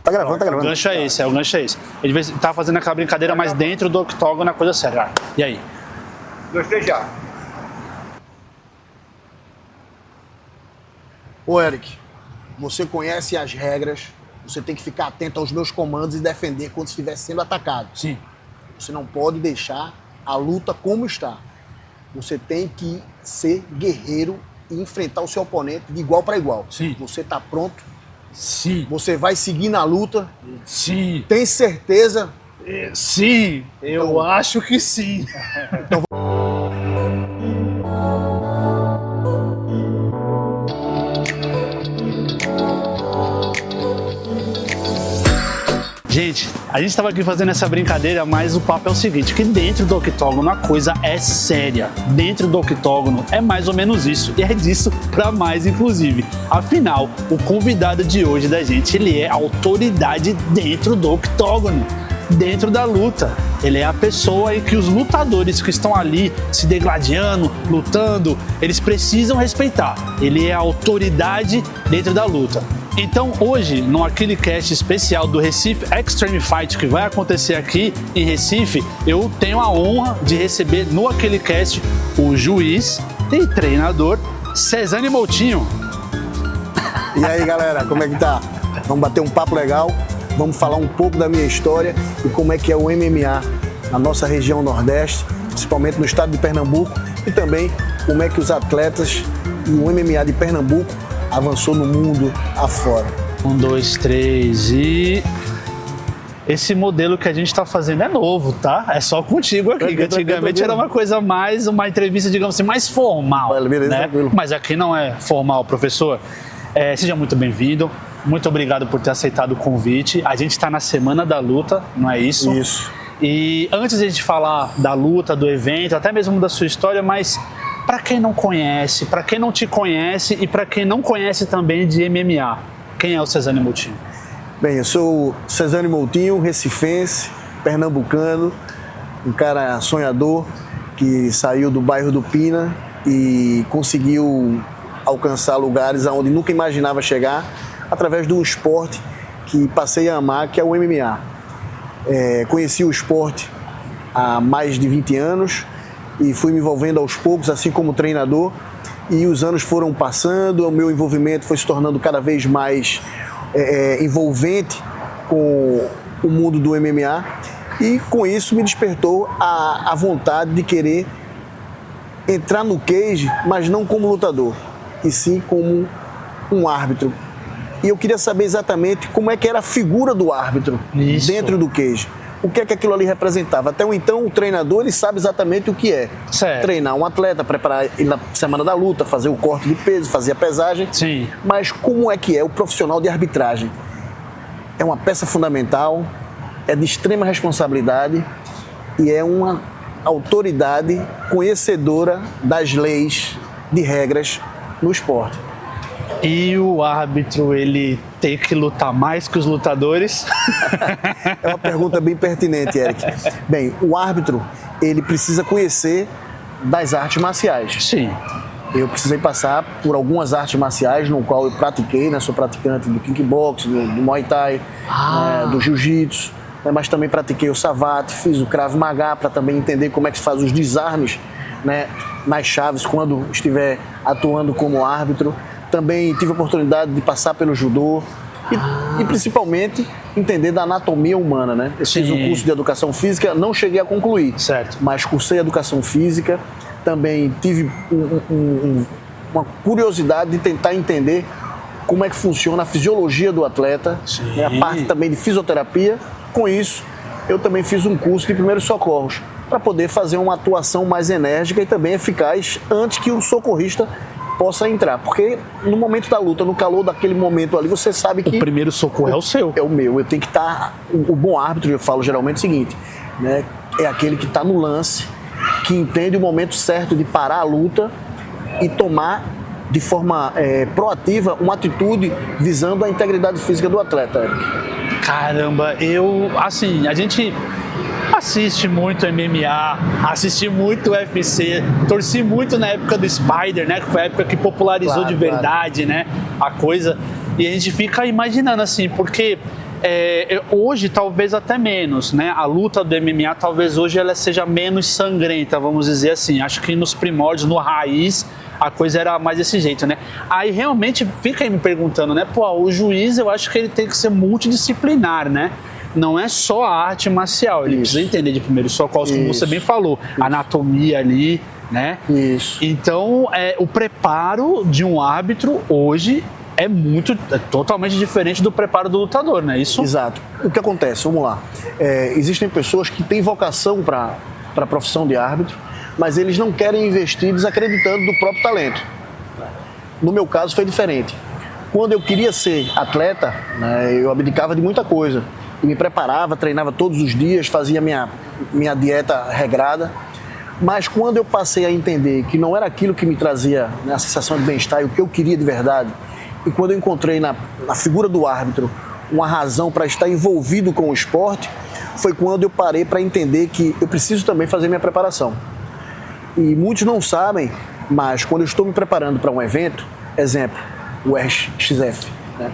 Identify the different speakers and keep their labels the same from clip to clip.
Speaker 1: Tá gravando, tá
Speaker 2: O
Speaker 1: gravando.
Speaker 2: gancho é esse, o gancho é esse. Ele tá fazendo aquela brincadeira, mas dentro do octógono, a coisa séria. E aí?
Speaker 3: 2, 3 já.
Speaker 1: Ô, Eric, você conhece as regras, você tem que ficar atento aos meus comandos e defender quando estiver sendo atacado.
Speaker 2: Sim.
Speaker 1: Você não pode deixar a luta como está. Você tem que ser guerreiro e enfrentar o seu oponente de igual para igual.
Speaker 2: Sim.
Speaker 1: Você tá pronto?
Speaker 2: Sim.
Speaker 1: Você vai seguir na luta?
Speaker 2: Sim.
Speaker 1: Tem certeza?
Speaker 2: Sim. Eu acho que sim. Gente, a gente estava aqui fazendo essa brincadeira, mas o papo é o seguinte, que dentro do octógono a coisa é séria. Dentro do octógono é mais ou menos isso, e é disso pra mais inclusive. Afinal, o convidado de hoje da gente, ele é autoridade dentro do octógono, dentro da luta. Ele é a pessoa em que os lutadores que estão ali se degladiando, lutando, eles precisam respeitar. Ele é a autoridade dentro da luta. Então hoje, no AqueleCast especial do Recife Extreme Fight, que vai acontecer aqui em Recife, eu tenho a honra de receber no AqueleCast o juiz e treinador Cezanne Moutinho.
Speaker 1: E aí, galera, como é que tá? Vamos bater um papo legal, vamos falar um pouco da minha história e como é que é o MMA na nossa região Nordeste, principalmente no estado de Pernambuco, e também como é que os atletas e o MMA de Pernambuco avançou no mundo afora.
Speaker 2: 1, 2, 3 e... Esse modelo que a gente está fazendo é novo, tá? É só contigo aqui, que antigamente era uma coisa mais, uma entrevista, digamos assim, mais formal.
Speaker 1: Beleza,
Speaker 2: né?
Speaker 1: tranquilo.
Speaker 2: Mas aqui não é formal, professor. Seja muito bem-vindo, muito obrigado por ter aceitado o convite. A gente está na Semana da Luta, não é isso?
Speaker 1: Isso.
Speaker 2: E antes de a gente falar da luta, do evento, até mesmo da sua história, mas para quem não conhece, para quem não te conhece e para quem não conhece também de MMA, quem é o Cezanne Moutinho?
Speaker 1: Bem, eu sou Cezanne Moutinho, recifense, pernambucano, um cara sonhador que saiu do bairro do Pina e conseguiu alcançar lugares aonde nunca imaginava chegar através de um esporte que passei a amar, que é o MMA. Conheci o esporte há mais de 20 anos e fui me envolvendo aos poucos, assim como treinador, e os anos foram passando, o meu envolvimento foi se tornando cada vez mais envolvente com o mundo do MMA, e com isso me despertou a vontade de querer entrar no cage, mas não como lutador, e sim como um árbitro. E eu queria saber exatamente como é que era a figura do árbitro dentro do cage. O que é que aquilo ali representava? Até então, o treinador, ele sabe exatamente o que é.
Speaker 2: Certo.
Speaker 1: Treinar um atleta, preparar ele na semana da luta, fazer o corte de peso, fazer a pesagem.
Speaker 2: Sim.
Speaker 1: Mas como é que é o profissional de arbitragem? É uma peça fundamental, é de extrema responsabilidade e é uma autoridade conhecedora das leis, de regras no esporte.
Speaker 2: E o árbitro, ele tem que lutar mais que os lutadores?
Speaker 1: É uma pergunta bem pertinente, Eric. Bem, o árbitro, ele precisa conhecer das artes marciais.
Speaker 2: Sim.
Speaker 1: Eu precisei passar por algumas artes marciais, no qual eu pratiquei, né? Sou praticante do kickbox, do Muay Thai, do Jiu-Jitsu, né? Mas também pratiquei o Savate, fiz o Krav Maga para também entender como é que se faz os desarmes, né? Nas chaves quando estiver atuando como árbitro. Também tive a oportunidade de passar pelo judô e principalmente entender da anatomia humana, né? Eu fiz um curso de educação física, não cheguei a concluir,
Speaker 2: certo,
Speaker 1: mas cursei educação física. Também tive uma curiosidade de tentar entender como é que funciona a fisiologia do atleta, né? A parte também de fisioterapia. Com isso, eu também fiz um curso de primeiros socorros para poder fazer uma atuação mais enérgica e também eficaz antes que o socorrista possa entrar, porque no momento da luta, no calor daquele momento ali, você sabe que...
Speaker 2: O primeiro socorro é o seu.
Speaker 1: É o meu, eu tenho que estar... O bom árbitro, eu falo geralmente o seguinte, né? É aquele que está no lance, que entende o momento certo de parar a luta e tomar de forma proativa uma atitude visando a integridade física do atleta, Eric.
Speaker 2: Caramba, a gente assiste muito MMA, assisti muito UFC, torci muito na época do Spider, né? Que foi a época que popularizou de verdade, né? A coisa. E a gente fica imaginando assim, porque Hoje talvez até menos, né? A luta do MMA talvez hoje ela seja menos sangrenta, vamos dizer assim. Acho que nos primórdios, no raiz, a coisa era mais desse jeito, né? Aí realmente fica aí me perguntando, né? Pô, o juiz eu acho que ele tem que ser multidisciplinar, né? Não é só a arte marcial, ele precisa entender de primeiros socorros, como você bem falou, anatomia ali, né?
Speaker 1: Isso.
Speaker 2: Então, o preparo de um árbitro hoje é totalmente diferente do preparo do lutador, né? Isso?
Speaker 1: Exato. O que acontece? Vamos lá. Existem pessoas que têm vocação para a profissão de árbitro, mas eles não querem investir desacreditando do próprio talento. No meu caso foi diferente. Quando eu queria ser atleta, né, eu abdicava de muita coisa. Eu me preparava, treinava todos os dias, fazia minha dieta regrada. Mas quando eu passei a entender que não era aquilo que me trazia, né, a sensação de bem-estar e o que eu queria de verdade, e quando eu encontrei na figura do árbitro uma razão para estar envolvido com o esporte, foi quando eu parei para entender que eu preciso também fazer minha preparação. E muitos não sabem, mas quando eu estou me preparando para um evento, exemplo, o RXF, né?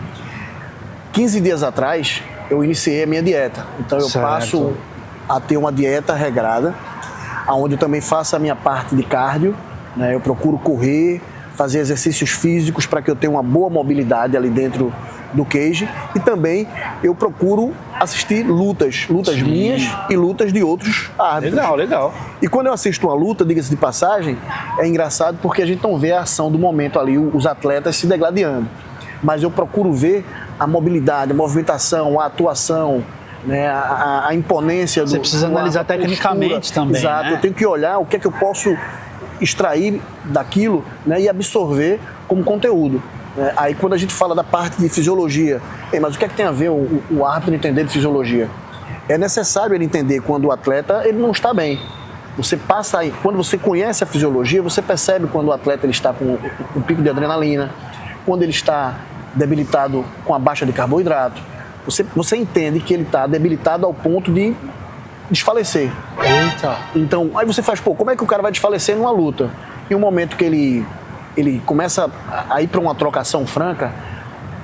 Speaker 1: 15 dias atrás, eu iniciei a minha dieta. Então eu passo a ter uma dieta regrada, onde eu também faço a minha parte de cardio, né? Eu procuro correr, fazer exercícios físicos para que eu tenha uma boa mobilidade ali dentro do cage, e também eu procuro assistir lutas minhas e lutas de outros árbitros.
Speaker 2: Legal.
Speaker 1: E quando eu assisto uma luta, diga-se de passagem, é engraçado porque a gente não vê a ação do momento ali, os atletas se degladiando. Mas eu procuro ver a mobilidade, a movimentação, a atuação, né, a imponência.
Speaker 2: Você precisa analisar tecnicamente também.
Speaker 1: Exato,
Speaker 2: né?
Speaker 1: Eu tenho que olhar o que é que eu posso extrair daquilo, né, e absorver como conteúdo. Aí quando a gente fala da parte de fisiologia, mas o que é que tem a ver o árbitro entender de fisiologia? É necessário ele entender quando o atleta ele não está bem. Você passa aí, quando você conhece a fisiologia, você percebe quando o atleta ele está com um pico de adrenalina, quando ele está debilitado com a baixa de carboidrato. Você entende que ele está debilitado ao ponto de desfalecer.
Speaker 2: Eita!
Speaker 1: Então, aí você faz, como é que o cara vai desfalecer numa luta? Em um momento que ele começa a ir para uma trocação franca,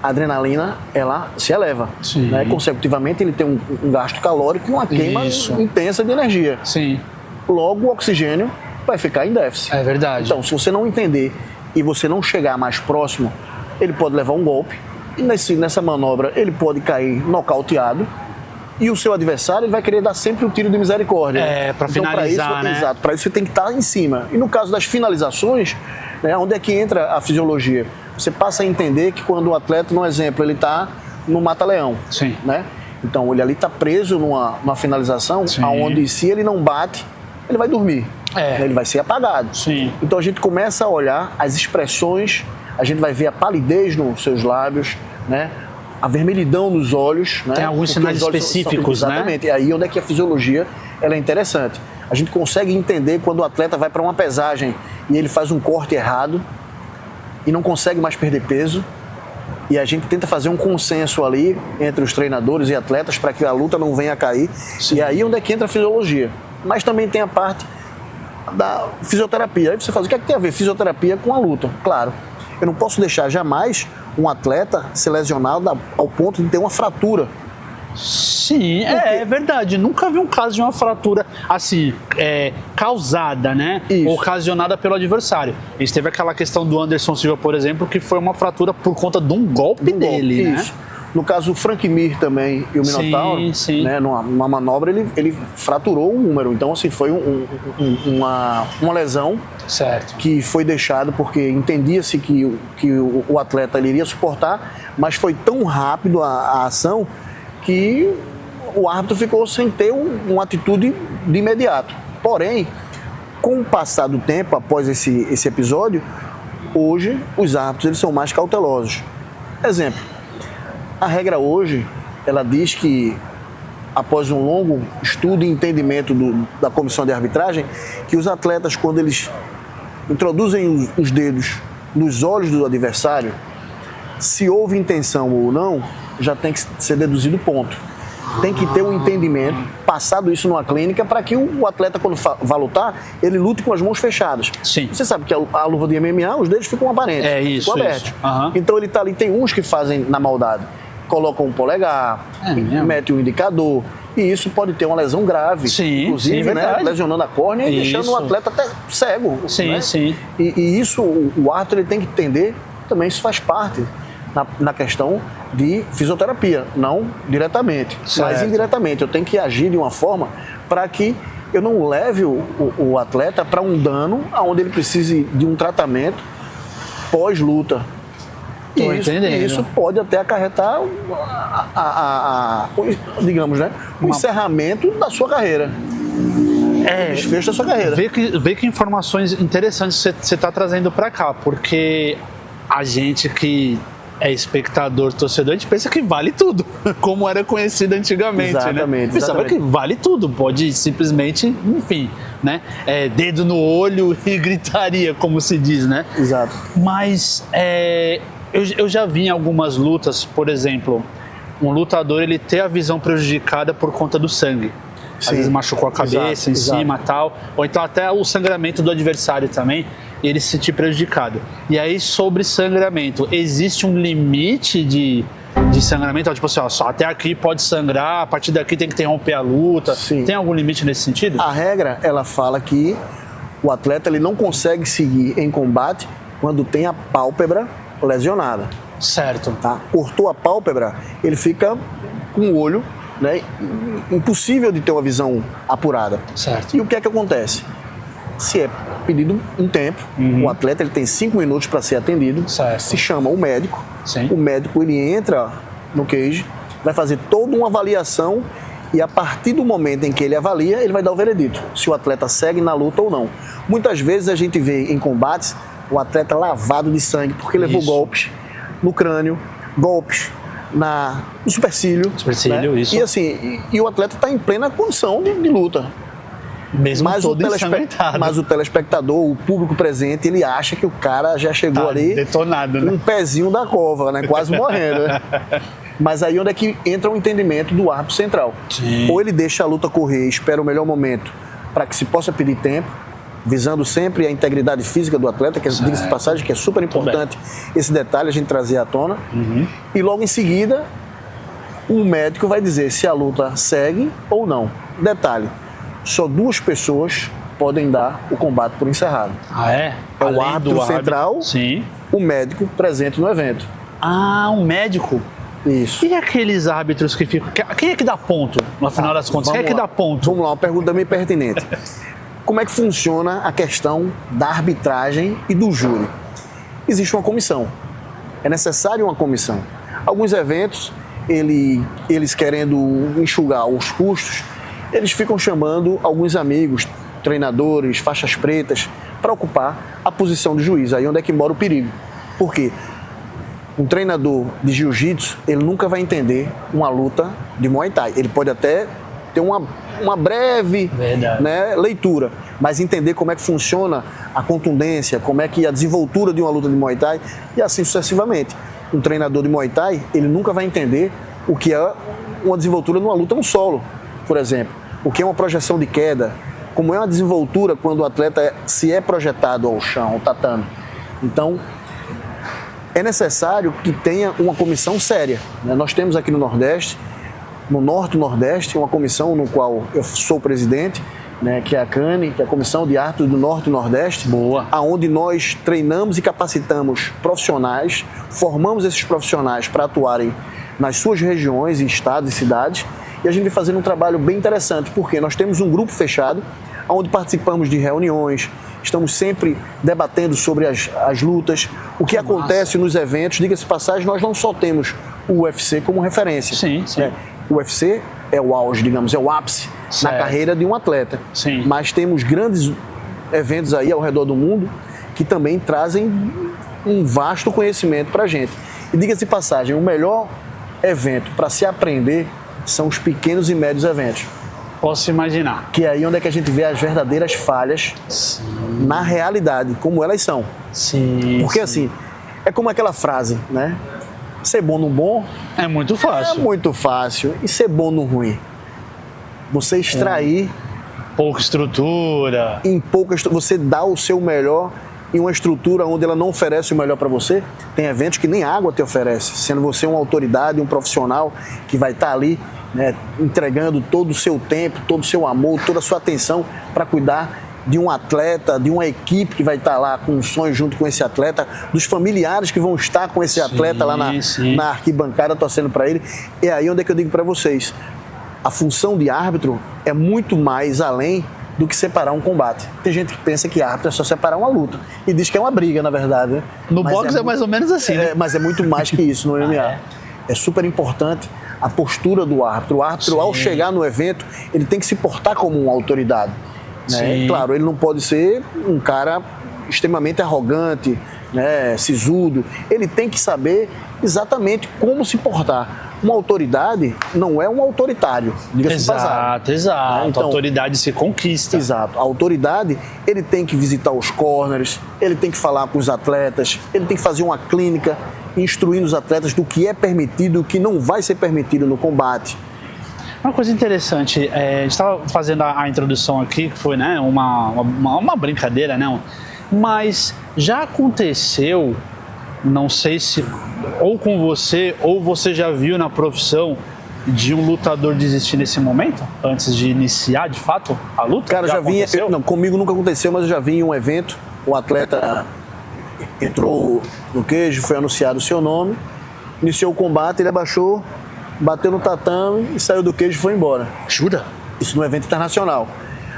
Speaker 1: a adrenalina, ela se eleva. Né? Consecutivamente, ele tem um gasto calórico e uma queima intensa de energia.
Speaker 2: Sim.
Speaker 1: Logo, o oxigênio vai ficar em déficit.
Speaker 2: É verdade.
Speaker 1: Então, se você não entender e você não chegar mais próximo, ele pode levar um golpe, e nessa manobra ele pode cair nocauteado, e o seu adversário ele vai querer dar sempre um tiro de misericórdia.
Speaker 2: Para finalizar, né?
Speaker 1: Exato, para isso você tem que estar em cima. E no caso das finalizações, né, onde é que entra a fisiologia? Você passa a entender que quando o atleta, no exemplo, ele está no mata-leão, né? Então ele ali está preso numa finalização, onde se ele não bate, ele vai dormir, né? Ele vai ser apagado. Então a gente começa a olhar as expressões, a gente vai ver a palidez nos seus lábios, né? A vermelhidão nos olhos, né?
Speaker 2: Tem alguns sinais específicos, né?
Speaker 1: Exatamente. E aí onde é que a fisiologia ela é interessante. A gente consegue entender quando o atleta vai para uma pesagem e ele faz um corte errado e não consegue mais perder peso, e a gente tenta fazer um consenso ali entre os treinadores e atletas para que a luta não venha a cair. E aí onde é que entra a fisiologia. Mas também tem a parte da fisioterapia. Aí você faz, o que é que tem a ver fisioterapia com a luta? Claro, eu não posso deixar jamais um atleta se lesionar ao ponto de ter uma fratura.
Speaker 2: Sim, é verdade. Nunca vi um caso de uma fratura assim, causada, né?
Speaker 1: Isso.
Speaker 2: Ocasionada pelo adversário. A gente teve aquela questão do Anderson Silva, por exemplo, que foi uma fratura por conta de um golpe dele, né?
Speaker 1: Isso. No caso, o Frank Mir também e o Minotauro, né, numa manobra, ele fraturou um húmero. Então, assim, foi uma lesão que foi deixada porque entendia-se que o atleta ele iria suportar, mas foi tão rápido a ação que o árbitro ficou sem ter uma atitude de imediato. Porém, com o passar do tempo, após esse episódio, hoje os árbitros eles são mais cautelosos. Exemplo, a regra hoje, ela diz que, após um longo estudo e entendimento da comissão de arbitragem, que os atletas, quando eles introduzem os dedos nos olhos do adversário, se houve intenção ou não, já tem que ser deduzido ponto. Tem que ter um entendimento, passado isso numa clínica, para que o atleta, quando vai lutar, ele lute com as mãos fechadas.
Speaker 2: Sim.
Speaker 1: Você sabe que a luva de MMA, os dedos ficam aparentes, ficam abertos.
Speaker 2: Uhum.
Speaker 1: Então ele está ali, tem uns que fazem na maldade. colocam um polegar, metem um indicador, e isso pode ter uma lesão grave,
Speaker 2: sim,
Speaker 1: inclusive,
Speaker 2: sim,
Speaker 1: né, lesionando a córnea e deixando o atleta até cego.
Speaker 2: Sim,
Speaker 1: né?
Speaker 2: sim.
Speaker 1: E isso, o árbitro ele tem que entender, também isso faz parte na questão de fisioterapia, não diretamente, mas indiretamente. Eu tenho que agir de uma forma para que eu não leve o atleta para um dano onde ele precise de um tratamento pós-luta. E isso pode até acarretar digamos, né, o encerramento da sua carreira. O desfecho da sua carreira.
Speaker 2: Vê que informações interessantes você está trazendo para cá, porque a gente que é espectador, torcedor, a gente pensa que vale tudo, como era conhecido antigamente,
Speaker 1: exatamente,
Speaker 2: né? Pensava que vale tudo, pode simplesmente, enfim, né? Dedo no olho e gritaria, como se diz, né?
Speaker 1: Exato.
Speaker 2: Mas eu já vi em algumas lutas, por exemplo, um lutador ele ter a visão prejudicada por conta do sangue. Às vezes machucou a cabeça, cima e tal, ou então até o sangramento do adversário também, e ele se sentir prejudicado. E aí, sobre sangramento, existe um limite de sangramento? Tipo assim, ó, só até aqui pode sangrar, a partir daqui tem que interromper a luta.
Speaker 1: Sim.
Speaker 2: Tem algum limite nesse sentido?
Speaker 1: A regra, ela fala que o atleta ele não consegue seguir em combate quando tem a pálpebra lesionada.
Speaker 2: Certo.
Speaker 1: Tá? Cortou a pálpebra, ele fica com o olho, né, impossível de ter uma visão apurada.
Speaker 2: Certo.
Speaker 1: E o que é que acontece? Se é pedido um tempo, o atleta ele tem 5 minutos para ser atendido,
Speaker 2: certo.
Speaker 1: Se chama o médico,
Speaker 2: sim.
Speaker 1: O médico ele entra no cage, vai fazer toda uma avaliação e a partir do momento em que ele avalia, ele vai dar o veredito, se o atleta segue na luta ou não. Muitas vezes a gente vê em combates o atleta lavado de sangue porque levou golpes no crânio, golpes no supercílio.
Speaker 2: Supercílio, né? Isso.
Speaker 1: E assim, e o atleta está em plena condição de luta.
Speaker 2: Mesmo
Speaker 1: mas
Speaker 2: todo ensanguentado.
Speaker 1: Mas o telespectador, o público presente, ele acha que o cara já chegou ali
Speaker 2: detonado, né?
Speaker 1: Um pezinho da cova, né? Quase morrendo. Né? Mas aí onde é que entra o entendimento do árbitro central.
Speaker 2: Sim.
Speaker 1: Ou ele deixa a luta correr, espera o melhor momento para que se possa pedir tempo, visando sempre a integridade física do atleta, que diga-se de passagem, que é super importante esse detalhe a gente trazer à tona. E logo em seguida, o médico vai dizer se a luta segue ou não. Detalhe, só 2 pessoas podem dar o combate por encerrado.
Speaker 2: Ah, é?
Speaker 1: É o árbitro central,
Speaker 2: sim.
Speaker 1: O médico presente no evento.
Speaker 2: Ah, um médico?
Speaker 1: Isso.
Speaker 2: E aqueles árbitros que ficam... Quem é que dá ponto, no final das contas? Quem é que dá ponto?
Speaker 1: Vamos lá, uma pergunta bem pertinente. Como é que funciona a questão da arbitragem e do júri? Existe uma comissão. É necessário uma comissão. Alguns eventos, eles querendo enxugar os custos, eles ficam chamando alguns amigos, treinadores, faixas pretas, para ocupar a posição de juiz. Aí onde é que mora o perigo. Por quê? Um treinador de jiu-jitsu, ele nunca vai entender uma luta de Muay Thai. Ele pode até ter uma breve, né, leitura, mas entender como é que funciona a contundência, como é que a desenvoltura de uma luta de Muay Thai e assim sucessivamente. Um treinador de Muay Thai, ele nunca vai entender o que é uma desenvoltura numa luta no solo, por exemplo. O que é uma projeção de queda, como é uma desenvoltura quando o atleta se é projetado ao chão, ao tatame. Então, é necessário que tenha uma comissão séria. Nós temos aqui no Nordeste, no Norte e Nordeste, uma comissão no qual eu sou presidente, né, que é a CANE, que é a Comissão de Árbitros do Norte e Nordeste.
Speaker 2: Boa.
Speaker 1: Onde nós treinamos e capacitamos profissionais, formamos esses profissionais para atuarem nas suas regiões, estados e cidades, e a gente vem fazendo um trabalho bem interessante, porque nós temos um grupo fechado, onde participamos de reuniões, estamos sempre debatendo sobre as lutas, o que acontece nos eventos. Diga-se de passagem, nós não só temos o UFC como referência.
Speaker 2: Sim, sim.
Speaker 1: O UFC é o auge, digamos, é o ápice na carreira de um atleta.
Speaker 2: Sim.
Speaker 1: Mas temos grandes eventos aí ao redor do mundo que também trazem um vasto conhecimento para a gente. E diga-se de passagem, o melhor evento para se aprender são os pequenos e médios eventos.
Speaker 2: Posso imaginar.
Speaker 1: Que é aí onde é que a gente vê as verdadeiras falhas na realidade, como elas são.
Speaker 2: Sim.
Speaker 1: Porque assim, é como aquela frase, né? Ser bom no bom
Speaker 2: é muito fácil.
Speaker 1: É muito fácil. E ser bom no ruim? Você extrair...
Speaker 2: Pouca estrutura.
Speaker 1: Você dá o seu melhor em uma estrutura onde ela não oferece o melhor para você. Tem eventos que nem água te oferece, sendo você uma autoridade, um profissional que vai estar ali, né, entregando todo o seu tempo, todo o seu amor, toda a sua atenção para cuidar de um atleta, de uma equipe que vai estar lá com um sonho junto com esse atleta, dos familiares que vão estar com esse atleta lá na arquibancada torcendo para ele. É aí onde é que eu digo para vocês, a função de árbitro é muito mais além do que separar um combate. Tem gente que pensa que árbitro é só separar uma luta e diz que é uma briga, na verdade, né?
Speaker 2: No boxe é mais ou menos assim, né?
Speaker 1: Mas é muito mais que isso no MMA. É super importante a postura do árbitro. O árbitro, ao chegar no evento, ele tem que se portar como uma autoridade. Né? Claro, ele não pode ser um cara extremamente arrogante, né, sisudo. Ele tem que saber exatamente como se portar. Uma autoridade não é um autoritário, diga-se de passagem.
Speaker 2: Exato. Então, a autoridade se conquista.
Speaker 1: Exato. A autoridade, ele tem que visitar os corners, ele tem que falar com os atletas, ele tem que fazer uma clínica instruindo os atletas do que é permitido e o que não vai ser permitido no combate.
Speaker 2: Uma coisa interessante, a gente estava fazendo a introdução aqui, que foi, né, uma brincadeira, né? Mas já aconteceu, não sei se ou com você, ou você já viu na profissão, de um lutador desistir nesse momento, antes de iniciar de fato a luta?
Speaker 1: Cara, já vi, não, comigo nunca aconteceu, mas eu já vi em um evento, o atleta entrou no cage, foi anunciado o seu nome, iniciou o combate, ele abaixou, bateu no tatame e saiu do cage e foi embora.
Speaker 2: Jura?
Speaker 1: Isso no evento internacional.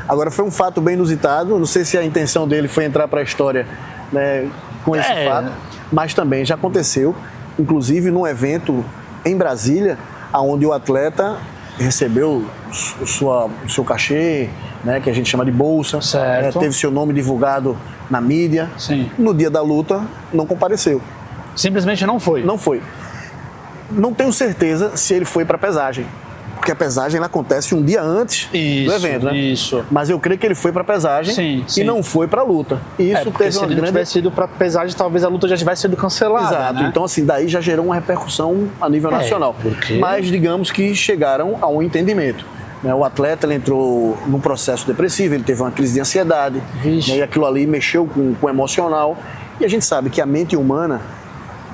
Speaker 1: Agora, foi um fato bem inusitado, não sei se a intenção dele foi entrar para a história, né, com esse fato, mas também já aconteceu, inclusive num evento em Brasília, onde o atleta recebeu o seu cachê, né, que a gente chama de bolsa, teve seu nome divulgado na mídia.
Speaker 2: Sim.
Speaker 1: No dia da luta, não compareceu.
Speaker 2: Simplesmente não foi?
Speaker 1: Não foi. Não tenho certeza se ele foi para a pesagem, porque a pesagem ela acontece um dia antes do evento, né?
Speaker 2: Isso.
Speaker 1: Mas eu creio que ele foi para a pesagem e não foi para a luta. E isso teve
Speaker 2: se ele não tivesse ido para a pesagem, talvez a luta já tivesse sido cancelada.
Speaker 1: Exato.
Speaker 2: Né?
Speaker 1: Então, assim, daí já gerou uma repercussão a nível nacional. Mas, digamos que chegaram a um entendimento. O atleta ele entrou num processo depressivo, ele teve uma crise de ansiedade, né, e aquilo ali mexeu com o emocional. E a gente sabe que a mente humana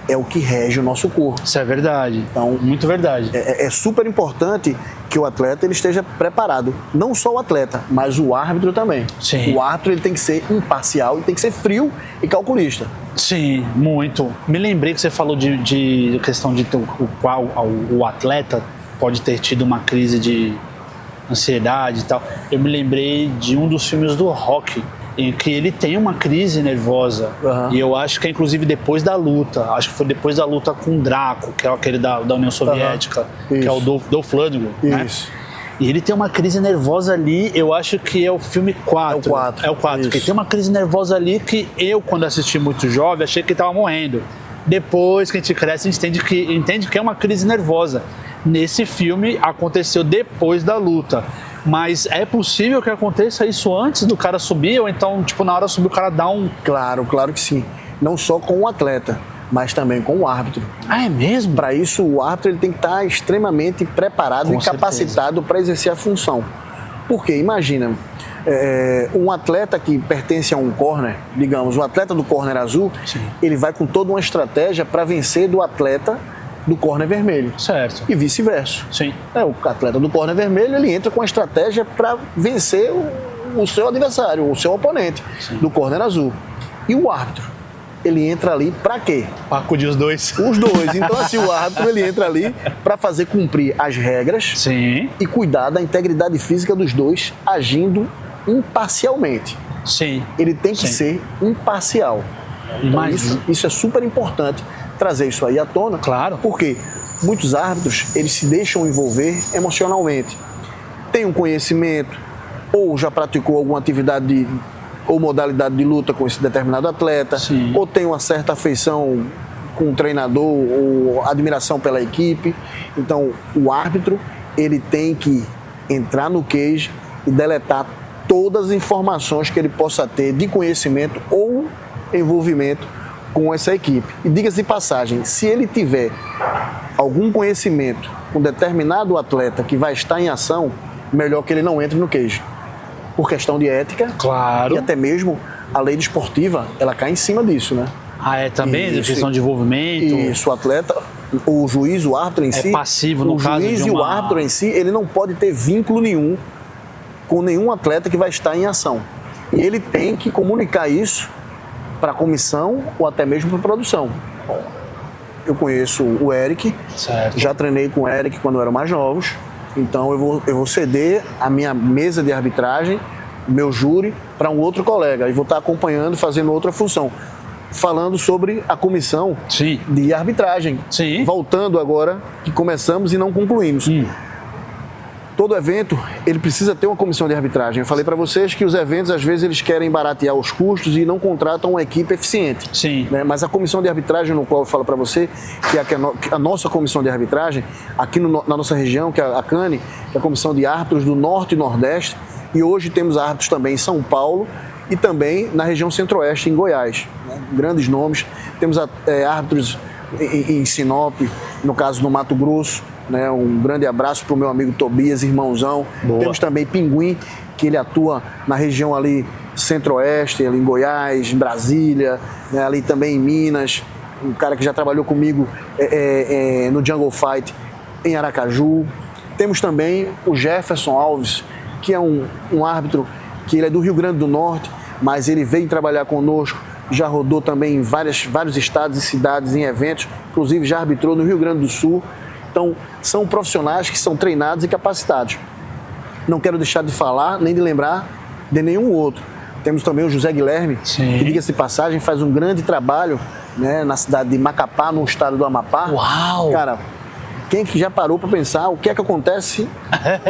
Speaker 1: é o que rege o nosso corpo.
Speaker 2: Isso é verdade.
Speaker 1: Então,
Speaker 2: muito verdade.
Speaker 1: É super importante que o atleta ele esteja preparado. Não só o atleta, mas o árbitro também.
Speaker 2: Sim.
Speaker 1: O árbitro ele tem que ser imparcial, ele tem que ser frio e calculista.
Speaker 2: Sim, muito. Me lembrei que você falou de questão de o qual o atleta pode ter tido uma crise de ansiedade e tal. Eu me lembrei de um dos filmes do Rocky, em que ele tem uma crise nervosa. E eu acho que é inclusive depois da luta. Acho que foi depois da luta com o Draco, que é aquele da União Soviética, que é o Dolph Lundgren, né? E ele tem uma crise nervosa ali, eu acho que é o filme 4. É o 4. Que tem uma crise nervosa ali que eu, quando assisti muito jovem, achei que ele estava morrendo. Depois que a gente cresce, a gente entende que é uma crise nervosa. Nesse filme, aconteceu depois da luta. Mas é possível que aconteça isso antes do cara subir, ou então, tipo, na hora de subir o cara dá um...
Speaker 1: Claro que sim. Não só com o atleta, mas também com o árbitro.
Speaker 2: Ah, é mesmo?
Speaker 1: Para isso, o árbitro ele tem que estar extremamente preparado e capacitado para exercer a função. Porque, imagina, um atleta que pertence a um corner, digamos, o atleta do corner azul, ele vai com toda uma estratégia para vencer do atleta do corner vermelho.
Speaker 2: Certo.
Speaker 1: E vice-versa.
Speaker 2: Sim.
Speaker 1: O atleta do corner vermelho, ele entra com a estratégia para vencer o seu adversário, o seu oponente do corner azul. E o árbitro, ele entra ali para quê?
Speaker 2: Para acudir os dois.
Speaker 1: Os dois. Então, assim, o árbitro, ele entra ali para fazer cumprir as regras e cuidar da integridade física dos dois, agindo imparcialmente.
Speaker 2: Sim.
Speaker 1: Ele tem que ser imparcial. Então, isso é super importante, trazer isso aí à tona.
Speaker 2: Claro.
Speaker 1: Porque muitos árbitros, eles se deixam envolver emocionalmente. Tem um conhecimento, ou já praticou alguma atividade ou modalidade de luta com esse determinado atleta, ou tem uma certa afeição com o treinador, ou admiração pela equipe. Então, o árbitro, ele tem que entrar no cage e deletar todas as informações que ele possa ter de conhecimento ou envolvimento com essa equipe. E diga-se de passagem, se ele tiver algum conhecimento com determinado atleta que vai estar em ação, melhor que ele não entre no cage. Por questão de ética e até mesmo a lei desportiva, ela cai em cima disso, né?
Speaker 2: Ah, é também?
Speaker 1: Isso.
Speaker 2: Questão de envolvimento?
Speaker 1: Isso, o atleta, o juiz, o árbitro em si...
Speaker 2: É passivo no caso de
Speaker 1: O juiz e o árbitro em si, ele não pode ter vínculo nenhum com nenhum atleta que vai estar em ação. E ele tem que comunicar isso para a comissão ou até mesmo para a produção. Eu conheço o Eric,
Speaker 2: Certo.
Speaker 1: já treinei com o Eric quando eram mais novos, então eu vou ceder a minha mesa de arbitragem, o meu júri, para um outro colega e vou estar acompanhando, fazendo outra função. Falando sobre a comissão
Speaker 2: Sim.
Speaker 1: de arbitragem.
Speaker 2: Sim.
Speaker 1: Voltando agora, que começamos e não concluímos. Todo evento, ele precisa ter uma comissão de arbitragem. Eu falei para vocês que os eventos, às vezes, eles querem baratear os custos e não contratam uma equipe eficiente.
Speaker 2: Sim.
Speaker 1: Né? Mas a comissão de arbitragem, no qual eu falo para você, que é a nossa comissão de arbitragem, aqui na nossa região, que é a CANE, que é a Comissão de Árbitros do Norte e Nordeste, e hoje temos árbitros também em São Paulo e também na região Centro-Oeste, em Goiás. Né? Grandes nomes. Temos árbitros em Sinop, no caso do Mato Grosso. Né, um grande abraço para o meu amigo Tobias, irmãozão.
Speaker 2: Boa.
Speaker 1: Temos também Pinguim, que ele atua na região ali Centro-Oeste, ali em Goiás, em Brasília, né, ali também em Minas. Um cara que já trabalhou comigo no Jungle Fight em Aracaju. Temos também o Jefferson Alves, que é um árbitro que ele é do Rio Grande do Norte, mas ele veio trabalhar conosco, já rodou também em vários estados e cidades em eventos, inclusive já arbitrou no Rio Grande do Sul. Então, são profissionais que são treinados e capacitados. Não quero deixar de falar, nem de lembrar de nenhum outro. Temos também o José Guilherme,
Speaker 2: Sim.
Speaker 1: que, diga-se de passagem, faz um grande trabalho, né, na cidade de Macapá, no estado do Amapá.
Speaker 2: Uau!
Speaker 1: Cara, quem que já parou para pensar o que é que acontece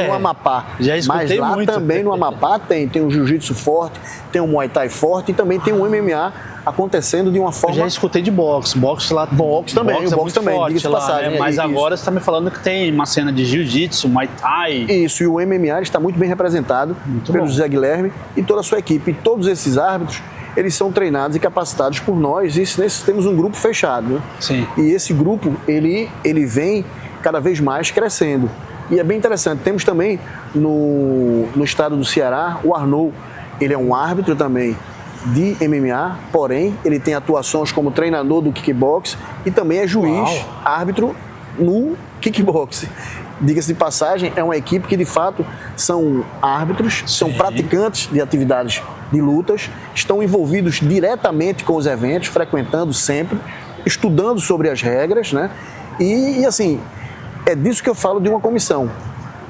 Speaker 1: no Amapá?
Speaker 2: Já escutei
Speaker 1: Mas lá
Speaker 2: muito.
Speaker 1: também no Amapá tem o jiu-jitsu forte, tem o Muay Thai forte e também tem o MMA acontecendo de uma
Speaker 2: Eu
Speaker 1: forma...
Speaker 2: já escutei de boxe. Boxe lá.
Speaker 1: Boxe também, o boxe
Speaker 2: muito
Speaker 1: também,
Speaker 2: forte
Speaker 1: diga-se de
Speaker 2: lá,
Speaker 1: passagem,
Speaker 2: né? Mas
Speaker 1: isso.
Speaker 2: agora você está me falando que tem uma cena de jiu-jitsu, Muay Thai.
Speaker 1: Isso, e o MMA está muito bem representado pelo
Speaker 2: bom.
Speaker 1: José Guilherme e toda a sua equipe. E todos esses árbitros, eles são treinados e capacitados por nós. E nesse temos um grupo fechado, né?
Speaker 2: Sim.
Speaker 1: E esse grupo, ele vem cada vez mais crescendo. E é bem interessante. Temos também no estado do Ceará, o Arnold. Ele é um árbitro também de MMA, porém, ele tem atuações como treinador do kickbox e também é juiz,
Speaker 2: Uau.
Speaker 1: árbitro no kickbox. Diga-se de passagem, é uma equipe que de fato são árbitros, são praticantes de atividades de lutas, estão envolvidos diretamente com os eventos, frequentando sempre, estudando sobre as regras, né? E assim, é disso que eu falo de uma comissão.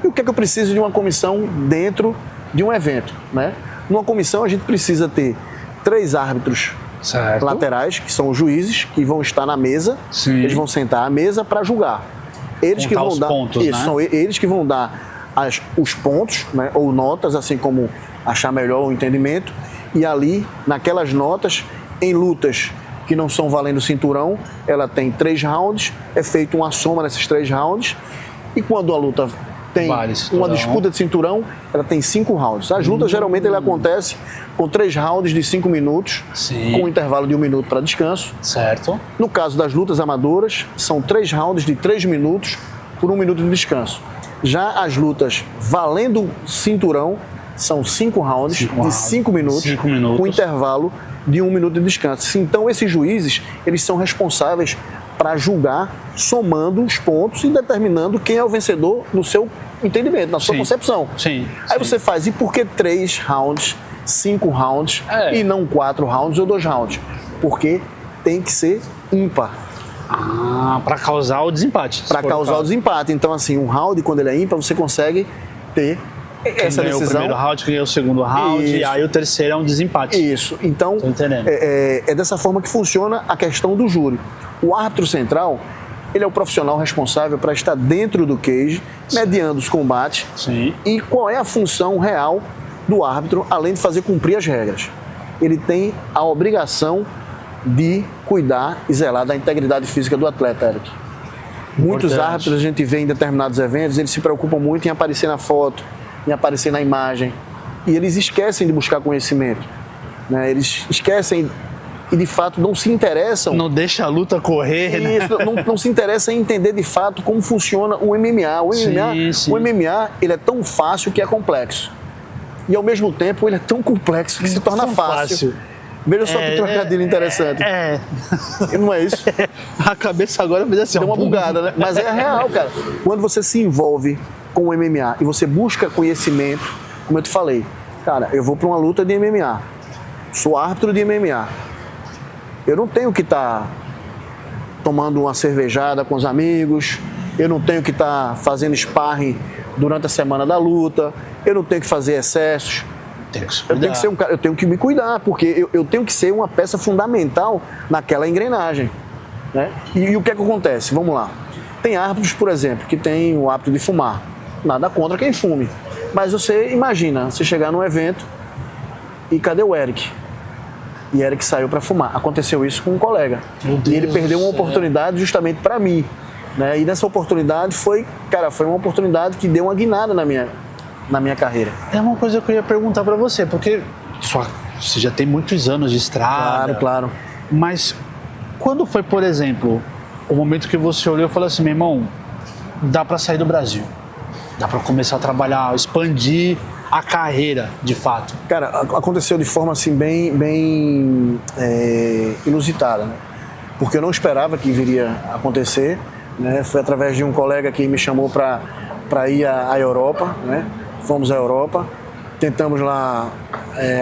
Speaker 1: E o que é que eu preciso de uma comissão dentro de um evento, né? Numa comissão a gente precisa ter 3 árbitros
Speaker 2: Certo.
Speaker 1: laterais, que são os juízes, que vão estar na mesa.
Speaker 2: Sim.
Speaker 1: Eles vão sentar à mesa para julgar. Eles
Speaker 2: Contar
Speaker 1: que vão
Speaker 2: os
Speaker 1: dar
Speaker 2: pontos,
Speaker 1: isso,
Speaker 2: né?
Speaker 1: são eles que vão dar os pontos, né, ou notas, assim como achar melhor o entendimento. E ali, naquelas notas, em lutas que não são valendo cinturão, ela tem 3 rounds, é feita uma soma nesses 3 rounds. E quando a luta tem
Speaker 2: Vale cinturão.
Speaker 1: uma disputa de cinturão, ela tem 5 rounds. As lutas geralmente ela acontece com 3 rounds de 5 minutos,
Speaker 2: Sim.
Speaker 1: com um intervalo de 1 minuto para descanso.
Speaker 2: Certo.
Speaker 1: No caso das lutas amadoras, são 3 rounds de 3 minutos por 1 minuto de descanso. Já as lutas valendo cinturão, são 5 rounds de 5 minutos,
Speaker 2: 5 minutos.
Speaker 1: com intervalo de 1 minuto de descanso. Então esses juízes, eles são responsáveis para julgar, somando os pontos e determinando quem é o vencedor no seu entendimento, na sua
Speaker 2: Sim.
Speaker 1: concepção.
Speaker 2: Sim.
Speaker 1: Aí
Speaker 2: sim.
Speaker 1: você faz, e por que 3 rounds, 5 rounds
Speaker 2: É.
Speaker 1: e não 4 rounds ou 2 rounds? Porque tem que ser ímpar
Speaker 2: Ah, para causar o desempate.
Speaker 1: para causar o desempate. Então, assim, um round, quando ele é ímpar, você consegue ter essa
Speaker 2: Quem ganhou o
Speaker 1: decisão.
Speaker 2: primeiro round, quem ganhou o segundo round,
Speaker 1: Isso.
Speaker 2: e aí o terceiro é um desempate.
Speaker 1: Isso. Então,
Speaker 2: Tô entendendo.
Speaker 1: é dessa forma que funciona a questão do júri. O árbitro central, ele é o profissional responsável para estar dentro do cage, mediando os combates.
Speaker 2: Sim.
Speaker 1: E qual é a função real do árbitro, além de fazer cumprir as regras? Ele tem a obrigação de cuidar e zelar da integridade física do atleta, Eric. Muitos
Speaker 2: Importante.
Speaker 1: árbitros a gente vê em determinados eventos, eles se preocupam muito em aparecer na foto, em aparecer na imagem, e eles esquecem de buscar conhecimento, né? Eles esquecem e de fato não se interessam.
Speaker 2: Não deixa a luta correr, né?
Speaker 1: Isso, não se interessa em entender de fato como funciona o MMA.
Speaker 2: Sim.
Speaker 1: O MMA ele é tão fácil que é complexo. E ao mesmo tempo ele é tão complexo que se torna
Speaker 2: Tão
Speaker 1: fácil. Veja só que trocadilho interessante. E não é isso?
Speaker 2: A cabeça agora fez assim.
Speaker 1: Deu uma bugada, né? Mas é real, cara. Quando você se envolve com o MMA e você busca conhecimento, como eu te falei, cara, eu vou para uma luta de MMA, sou árbitro de MMA, eu não tenho que estar tomando uma cervejada com os amigos, eu não tenho que estar fazendo sparring durante a semana da luta, eu não tenho que fazer excessos. Eu tenho que ser um cara, eu tenho que me cuidar, porque eu tenho que ser uma peça fundamental naquela engrenagem, né? E o que é que acontece? Vamos lá. Tem árbitros, por exemplo, que tem o hábito de fumar. Nada contra quem fume. Mas você imagina, você chegar num evento e cadê o Eric? E Eric saiu para fumar. Aconteceu isso com um colega. E ele perdeu uma oportunidade justamente para mim, né? E nessa oportunidade foi uma oportunidade que deu uma guinada na minha carreira.
Speaker 2: É uma coisa que eu ia perguntar para você, porque você já tem muitos anos de estrada.
Speaker 1: Claro.
Speaker 2: Mas quando foi, por exemplo, o momento que você olhou e falou assim, meu irmão, dá para sair do Brasil, dá para começar a trabalhar, expandir a carreira, de fato?
Speaker 1: Cara, aconteceu de forma assim bem inusitada, né? Porque eu não esperava que viria a acontecer, né? Foi através de um colega que me chamou para ir à Europa, né? Fomos à Europa, tentamos lá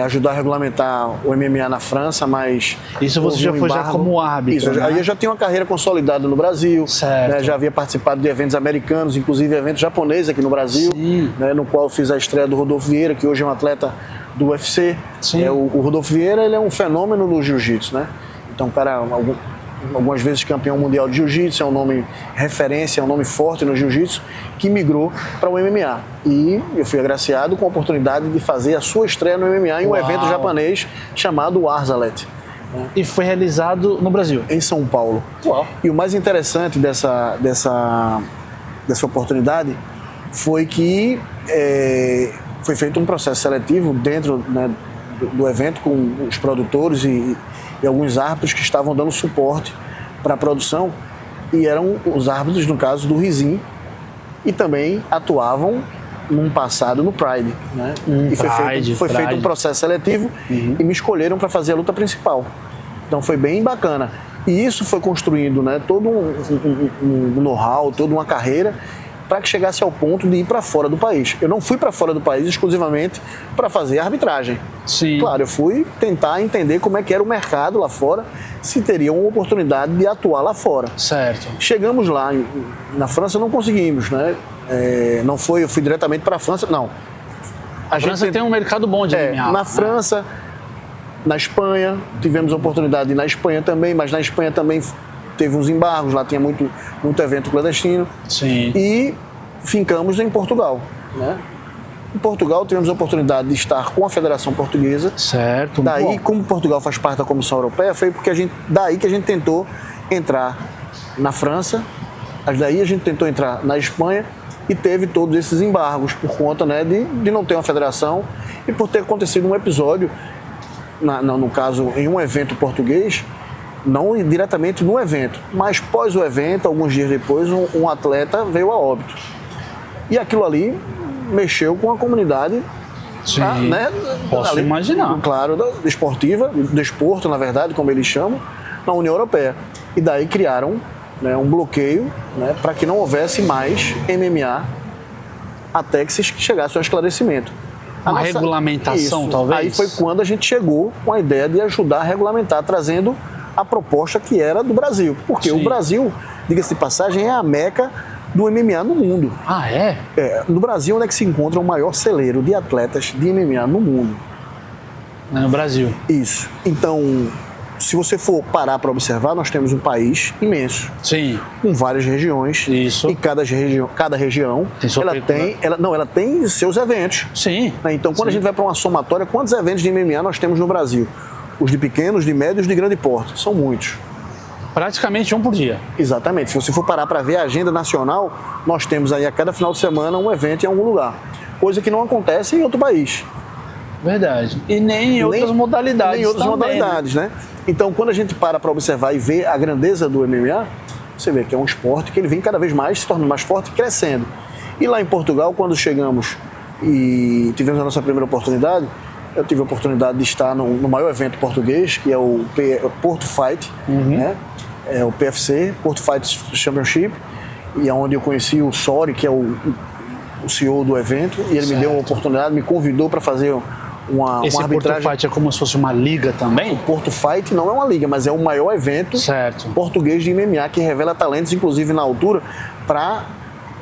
Speaker 1: ajudar a regulamentar o MMA na França, mas...
Speaker 2: Isso você já foi como árbitro,
Speaker 1: Isso,
Speaker 2: né?
Speaker 1: Aí eu já tinha uma carreira consolidada no Brasil, né? Já havia participado de eventos americanos, inclusive eventos japoneses aqui no Brasil, né? No qual eu fiz a estreia do Rodolfo Vieira, que hoje é um atleta do UFC. O Rodolfo Vieira, ele é um fenômeno no jiu-jitsu, né? Então, cara, algumas vezes campeão mundial de jiu-jitsu, é um nome referência, é um nome forte no jiu-jitsu, que migrou para o MMA. E eu fui agraciado com a oportunidade de fazer a sua estreia no MMA em um evento japonês chamado Arzalet.
Speaker 2: E foi realizado no Brasil?
Speaker 1: Em São Paulo.
Speaker 2: Uau.
Speaker 1: E o mais interessante dessa oportunidade foi que foi feito um processo seletivo dentro, né, do evento com os produtores e alguns árbitros que estavam dando suporte para a produção, e eram os árbitros, no caso, do Rizin, e também atuavam num passado no Pride, né? E foi feito um processo seletivo e me escolheram para fazer a luta principal. Então foi bem bacana. E isso foi construindo, né, todo um know-how, toda uma carreira, para que chegasse ao ponto de ir para fora do país. Eu não fui para fora do país exclusivamente para fazer arbitragem.
Speaker 2: Sim.
Speaker 1: Claro, eu fui tentar entender como é que era o mercado lá fora, se teria uma oportunidade de atuar lá fora.
Speaker 2: Certo.
Speaker 1: Chegamos lá, na França não conseguimos, né? Eu fui diretamente para a França, não.
Speaker 2: A França tem um mercado bom de MMA.
Speaker 1: Na França, na Espanha, tivemos a oportunidade de ir na Espanha também, mas na Espanha também teve uns embargos, lá tinha muito evento clandestino.
Speaker 2: Sim.
Speaker 1: E fincamos em Portugal, né? Em Portugal tivemos a oportunidade de estar com a Federação Portuguesa.
Speaker 2: Certo.
Speaker 1: Daí, como Portugal faz parte da Comissão Europeia, foi daí que a gente tentou entrar na França, daí a gente tentou entrar na Espanha e teve todos esses embargos por conta, né, de não ter uma federação e por ter acontecido um episódio, no caso, em um evento português, não diretamente no evento, mas pós o evento, alguns dias depois, um atleta veio a óbito. E aquilo ali mexeu com a comunidade.
Speaker 2: Sim,
Speaker 1: né?
Speaker 2: Posso imaginar.
Speaker 1: Claro, esportiva, desporto, na verdade, como eles chamam, na União Europeia. E daí criaram, né, um bloqueio, né, para que não houvesse mais MMA até que se chegasse ao esclarecimento.
Speaker 2: Uma regulamentação,
Speaker 1: isso.
Speaker 2: Talvez?
Speaker 1: Aí foi quando a gente chegou com a ideia de ajudar a regulamentar, trazendo a proposta que era do Brasil. Porque o Brasil, diga-se de passagem, é a meca do MMA no mundo.
Speaker 2: Ah, é?
Speaker 1: No Brasil, onde é que se encontra o maior celeiro de atletas de MMA no mundo?
Speaker 2: É no Brasil.
Speaker 1: Isso. Então, se você for parar para observar, nós temos um país imenso.
Speaker 2: Sim.
Speaker 1: Com várias regiões.
Speaker 2: Isso.
Speaker 1: E cada região
Speaker 2: tem
Speaker 1: ela tem seus eventos.
Speaker 2: Sim.
Speaker 1: Então, quando a gente vai para uma somatória, quantos eventos de MMA nós temos no Brasil? Os de pequenos, de médios, de grande porte. São muitos.
Speaker 2: Praticamente um por dia.
Speaker 1: Exatamente. Se você for parar para ver a agenda nacional, nós temos aí a cada final de semana um evento em algum lugar. Coisa que não acontece em outro país.
Speaker 2: Verdade. E nem em outras modalidades.
Speaker 1: Nem em outras
Speaker 2: também,
Speaker 1: modalidades, né? Então, quando a gente para observar e ver a grandeza do MMA, você vê que é um esporte que ele vem cada vez mais se tornando mais forte e crescendo. E lá em Portugal, quando chegamos e tivemos a nossa primeira oportunidade, eu tive a oportunidade de estar no maior evento português, que é o Porto Fight, né? É o PFC, Porto Fight Championship, e é onde eu conheci o Sori, que é o CEO do evento, e ele me deu uma oportunidade, me convidou para fazer uma
Speaker 2: Esse
Speaker 1: arbitragem.
Speaker 2: Porto Fight é como se fosse uma liga também?
Speaker 1: O Porto Fight não é uma liga, mas é o maior evento português de MMA, que revela talentos, inclusive na altura, para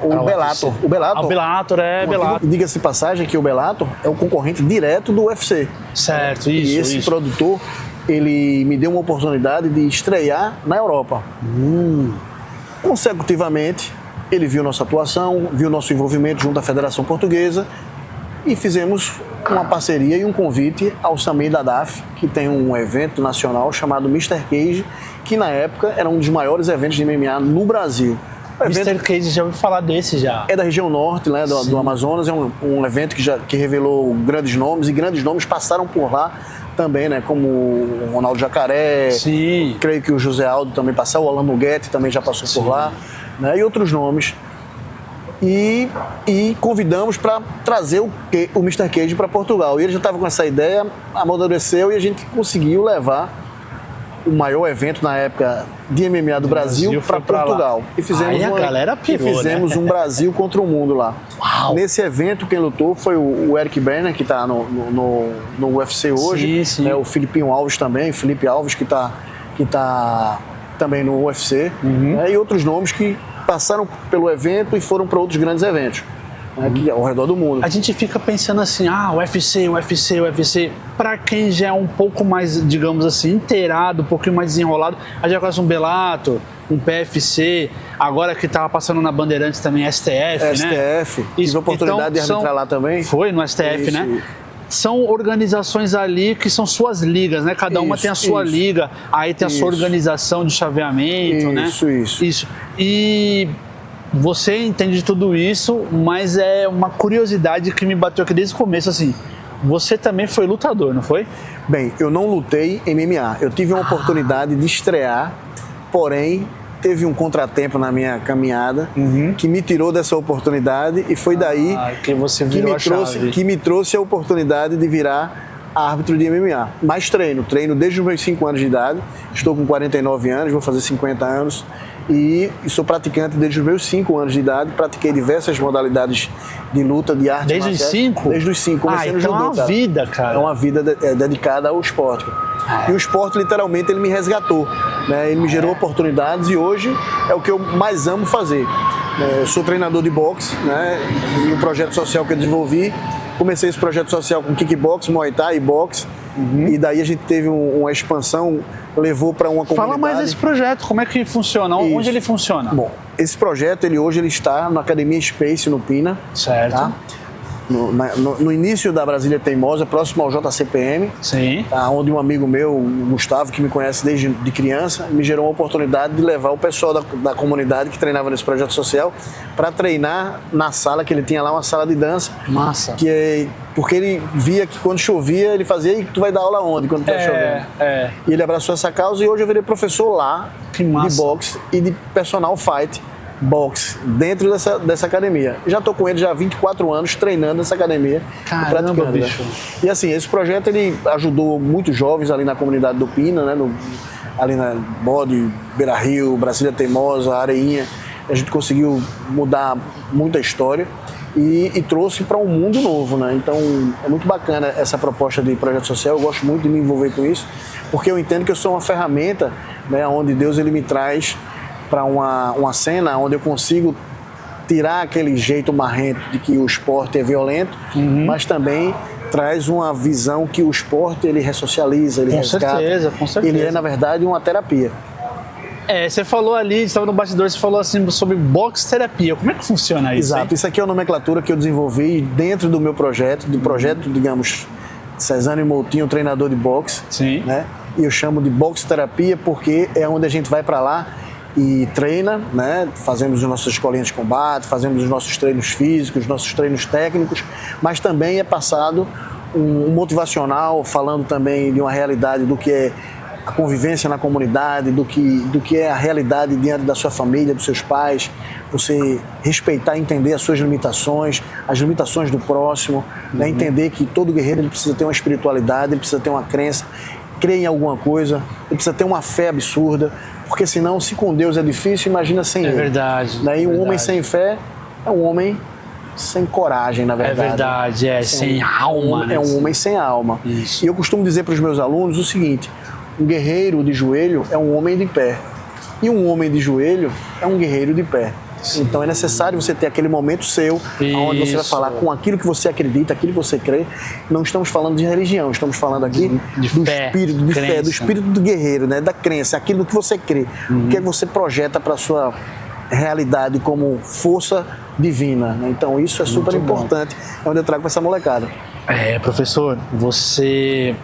Speaker 1: o Bellator. O Bellator.
Speaker 2: O Bellator Bellator.
Speaker 1: Diga-se de passagem que o Bellator é o concorrente direto do UFC.
Speaker 2: Certo,
Speaker 1: E esse produtor, ele me deu uma oportunidade de estrear na Europa. Consecutivamente, ele viu nossa atuação, viu nosso envolvimento junto à Federação Portuguesa e fizemos uma parceria e um convite ao Samir Dadaf, que tem um evento nacional chamado Mr. Cage, que na época era um dos maiores eventos de MMA no Brasil.
Speaker 2: Mr. Cage, já ouvi falar desse já.
Speaker 1: É da região norte, né, do Amazonas, é um evento que revelou grandes nomes, e grandes nomes passaram por lá também, né, como o Ronaldo Jacaré, creio que o José Aldo também passou, o Alan Muguete também já passou por lá, né, e outros nomes. E convidamos para trazer o Mr. Cage para Portugal. E ele já estava com essa ideia, amadureceu e a gente conseguiu levar o maior evento na época de MMA do Brasil para Portugal. E fizemos, fizemos um Brasil contra o mundo lá.
Speaker 2: Uau.
Speaker 1: Nesse evento, quem lutou foi o Eric Berner, que está no UFC hoje, né, o Filipinho Alves também, o Felipe Alves, que tá também no UFC, né, e outros nomes que passaram pelo evento e foram para outros grandes eventos, né, aqui ao redor do mundo.
Speaker 2: A gente fica pensando assim, UFC. Para quem já é um pouco mais, digamos assim, inteirado, um pouquinho mais desenrolado, a gente já conhece um Bellator, um PFC, agora que estava passando na Bandeirantes também, STF, né?
Speaker 1: Tive a oportunidade de arbitrar lá também.
Speaker 2: Foi no STF, né? São organizações ali que são suas ligas, né? Cada uma tem a sua liga, aí tem a sua organização de chaveamento, né? Isso. E você entende de tudo isso, mas é uma curiosidade que me bateu aqui desde o começo, assim. Você também foi lutador, não foi?
Speaker 1: Bem, eu não lutei MMA. Eu tive uma oportunidade de estrear, porém teve um contratempo na minha caminhada que me tirou dessa oportunidade e foi daí que me trouxe a oportunidade de virar árbitro de MMA. Mas treino desde os meus 5 anos de idade, estou com 49 anos, vou fazer 50 anos e sou praticante desde os meus 5 anos de idade, pratiquei diversas modalidades de luta, de arte marcial.
Speaker 2: Desde os 5?
Speaker 1: Desde os 5, comecei no judô.
Speaker 2: É uma vida, cara.
Speaker 1: É uma vida dedicada ao esporte. E o esporte, literalmente, ele me resgatou, né? Ele me gerou oportunidades e hoje é o que eu mais amo fazer. Eu sou treinador de boxe, né? E o projeto social que eu desenvolvi, comecei esse projeto social com kickbox, muay thai e boxe. E daí a gente teve uma expansão, levou para uma comunidade.
Speaker 2: Fala mais desse projeto, como é que funciona?
Speaker 1: Isso.
Speaker 2: Onde ele funciona?
Speaker 1: Bom, esse projeto, hoje ele está na Academia Space, no Pina.
Speaker 2: Certo.
Speaker 1: Tá? No início da Brasília Teimosa, próximo ao JCPM, tá, onde um amigo meu, o Gustavo, que me conhece desde de criança, me gerou uma oportunidade de levar o pessoal da comunidade que treinava nesse projeto social para treinar na sala que ele tinha lá, uma sala de dança.
Speaker 2: Massa.
Speaker 1: Porque ele via que quando chovia, ele fazia, e tu vai dar aula onde quando tá chovendo? E ele abraçou essa causa e hoje eu virei professor lá de boxe e de personal fight. Boxe, dentro dessa academia. Já estou com ele já há 24 anos treinando nessa academia.
Speaker 2: Caramba, bicho.
Speaker 1: Né? E assim, esse projeto ele ajudou muitos jovens ali na comunidade do Pina, né? Ali na Bode, Beira Rio, Brasília Teimosa, Areinha. A gente conseguiu mudar muita história e trouxe para um mundo novo, né? Então é muito bacana essa proposta de projeto social. Eu gosto muito de me envolver com isso, porque eu entendo que eu sou uma ferramenta, né, onde Deus ele me traz para uma cena onde eu consigo tirar aquele jeito marrento de que o esporte é violento, mas também traz uma visão que o esporte ele ressocializa, ele resgata.
Speaker 2: Com certeza.
Speaker 1: Ele é, na verdade, uma terapia.
Speaker 2: Você falou ali, estava no bastidor, você falou assim sobre boxe terapia. Como é que funciona isso?
Speaker 1: Exato. Isso aqui é uma nomenclatura que eu desenvolvi dentro do meu projeto, digamos, Cezanne Moutinho, treinador de boxe. Né? E eu chamo de boxe terapia porque é onde a gente vai para lá e treina, né? Fazemos as nossas escolinhas de combate, fazemos os nossos treinos físicos, os nossos treinos técnicos, mas também é passado um motivacional, falando também de uma realidade do que é a convivência na comunidade, do que é a realidade diante da sua família, dos seus pais, você respeitar e entender as suas limitações, as limitações do próximo, né? Entender que todo guerreiro ele precisa ter uma espiritualidade, ele precisa ter uma crença, crer em alguma coisa, ele precisa ter uma fé absurda, porque senão, se com Deus é difícil, imagina sem ele.
Speaker 2: Verdade.
Speaker 1: Né? E um homem sem fé é um homem sem coragem, na verdade.
Speaker 2: É verdade, sem alma.
Speaker 1: É um homem sem alma.
Speaker 2: Isso.
Speaker 1: E eu costumo dizer para os meus alunos o seguinte: um guerreiro de joelho é um homem de pé. E um homem de joelho é um guerreiro de pé. Sim. Então é necessário você ter aquele momento seu, onde você vai falar com aquilo que você acredita, aquilo que você crê. Não estamos falando de religião, estamos falando aqui do
Speaker 2: fé,
Speaker 1: espírito de fé, do espírito do guerreiro, né? Da crença, aquilo que você crê, o que você projeta para a sua realidade como força divina, né? Então isso é super importante, é onde eu trago para essa molecada.
Speaker 2: Professor, você...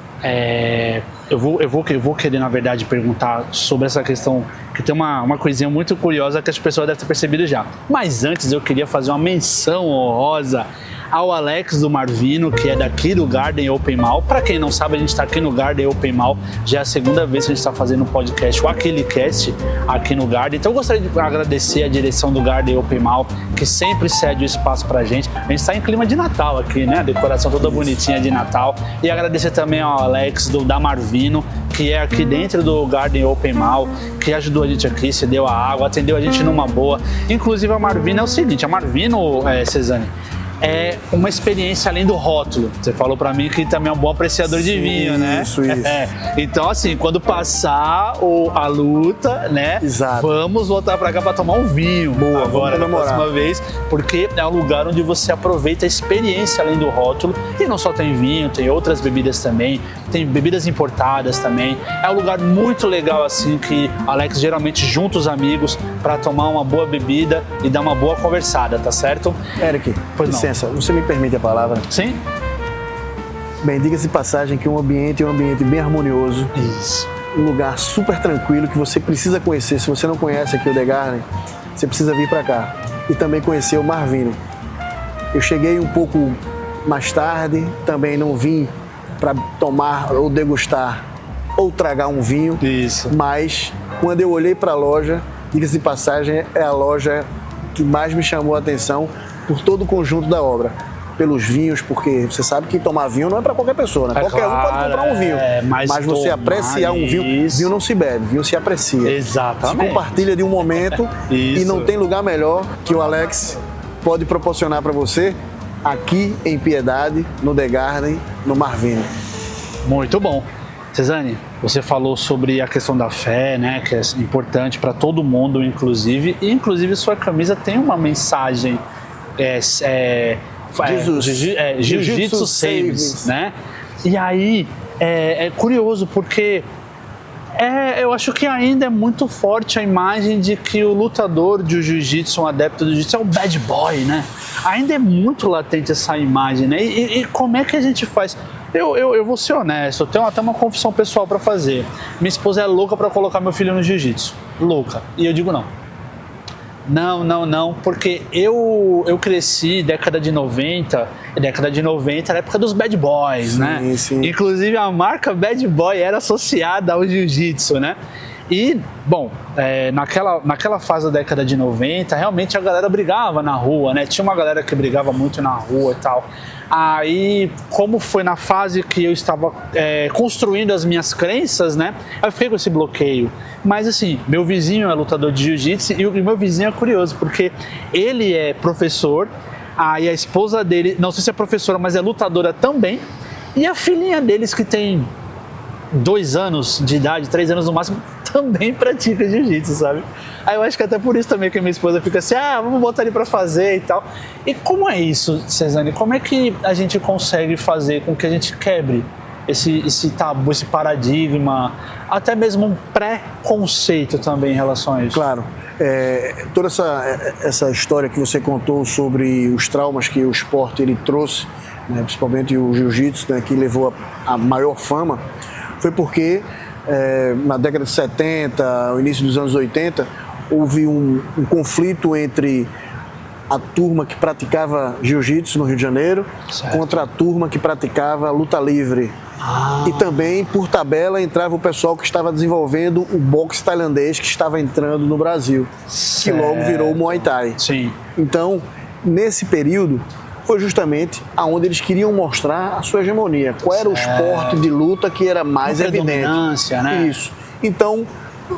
Speaker 2: Eu vou querer, na verdade, perguntar sobre essa questão, que tem uma coisinha muito curiosa que as pessoas devem ter percebido já. Mas antes eu queria fazer uma menção honrosa ao Alex do Marvino, que é daqui do Garden Open Mall. Para quem não sabe, a gente está aqui no Garden Open Mall, já é a segunda vez que a gente está fazendo um podcast, o AqueleCast, aqui no Garden. Então eu gostaria de agradecer a direção do Garden Open Mall, que sempre cede o espaço pra gente. A gente está em clima de Natal aqui, né? A decoração toda bonitinha de Natal. E agradecer também ao Alex da Marvino, que é aqui dentro do Garden Open Mall, que ajudou a gente aqui, cedeu a água, atendeu a gente numa boa. Inclusive a Marvino é o seguinte, a Marvino, Cezane, é uma experiência além do rótulo. Você falou pra mim que também é um bom apreciador de vinho, né?
Speaker 1: Isso.
Speaker 2: Então, assim, quando passar a luta, né?
Speaker 1: Exato.
Speaker 2: Vamos voltar pra cá pra tomar um vinho.
Speaker 1: Boa,
Speaker 2: agora,
Speaker 1: vamos
Speaker 2: na próxima vez, porque é um lugar onde você aproveita a experiência além do rótulo. E não só tem vinho, tem outras bebidas também, tem bebidas importadas também. É um lugar muito legal, assim, que Alex geralmente junta os amigos pra tomar uma boa bebida e dar uma boa conversada, tá certo?
Speaker 1: Eric, licença, você me permite a palavra?
Speaker 2: Sim.
Speaker 1: Bem, diga-se de passagem que um ambiente bem harmonioso.
Speaker 2: Isso.
Speaker 1: Um lugar super tranquilo que você precisa conhecer. Se você não conhece aqui o The Garden, você precisa vir para cá. E também conhecer o Marvino. Eu cheguei um pouco mais tarde, também não vim para tomar ou degustar ou tragar um vinho.
Speaker 2: Isso.
Speaker 1: Mas quando eu olhei para a loja, diga-se de passagem, é a loja que mais me chamou a atenção por todo o conjunto da obra. Pelos vinhos, porque você sabe que tomar vinho não é para qualquer pessoa, né? Qualquer um pode comprar um vinho, mas você apreciar um vinho não se bebe, vinho se aprecia.
Speaker 2: Exatamente.
Speaker 1: Se compartilha de um momento e não tem lugar melhor que o Alex pode proporcionar para você aqui em Piedade, no The Garden, no Marvino.
Speaker 2: Muito bom. Cezane, você falou sobre a questão da fé, né, que é importante para todo mundo, inclusive, e inclusive sua camisa tem uma mensagem Jiu-Jitsu Saves, né? E aí é curioso porque eu acho que ainda é muito forte a imagem de que o lutador de jiu-jitsu, um adepto do jiu-jitsu, é o bad boy, né? Ainda é muito latente essa imagem, né? E como é que a gente faz? Eu vou ser honesto, eu tenho até uma confissão pessoal pra fazer. Minha esposa é louca pra colocar meu filho no jiu-jitsu. Louca. E eu digo não. Não, porque eu cresci década de 90 era a época dos bad boys, né?
Speaker 1: Sim.
Speaker 2: Inclusive a marca bad boy era associada ao jiu-jitsu, né? E, bom, naquela fase da década de 90, realmente a galera brigava na rua, né? Tinha uma galera que brigava muito na rua e tal. Aí, como foi na fase que eu estava construindo as minhas crenças, né? Eu fiquei com esse bloqueio. Mas, assim, meu vizinho é lutador de jiu-jitsu e o meu vizinho é curioso, porque ele é professor, aí a esposa dele, não sei se é professora, mas é lutadora também, e a filhinha deles, que tem 2 anos de idade, 3 anos no máximo, também pratica jiu-jitsu, sabe? Aí eu acho que até por isso também que minha esposa fica assim, vamos botar ele pra fazer e tal. E como é isso, Cezane? Como é que a gente consegue fazer com que a gente quebre esse tabu, esse paradigma, até mesmo um pré-conceito também em relação a isso?
Speaker 1: Claro. Toda essa história que você contou sobre os traumas que o esporte ele trouxe, né, principalmente o jiu-jitsu, né, que levou a maior fama, foi porque na década de 70, o início dos anos 80, houve um conflito entre a turma que praticava jiu-jitsu no Rio de Janeiro contra a turma que praticava luta livre. E também, por tabela, entrava o pessoal que estava desenvolvendo o boxe tailandês que estava entrando no Brasil, que logo virou o Muay Thai.
Speaker 2: Sim.
Speaker 1: Então, nesse período, foi justamente aonde eles queriam mostrar a sua hegemonia. Qual era o esporte de luta que era mais evidente.
Speaker 2: Né?
Speaker 1: Isso. Então,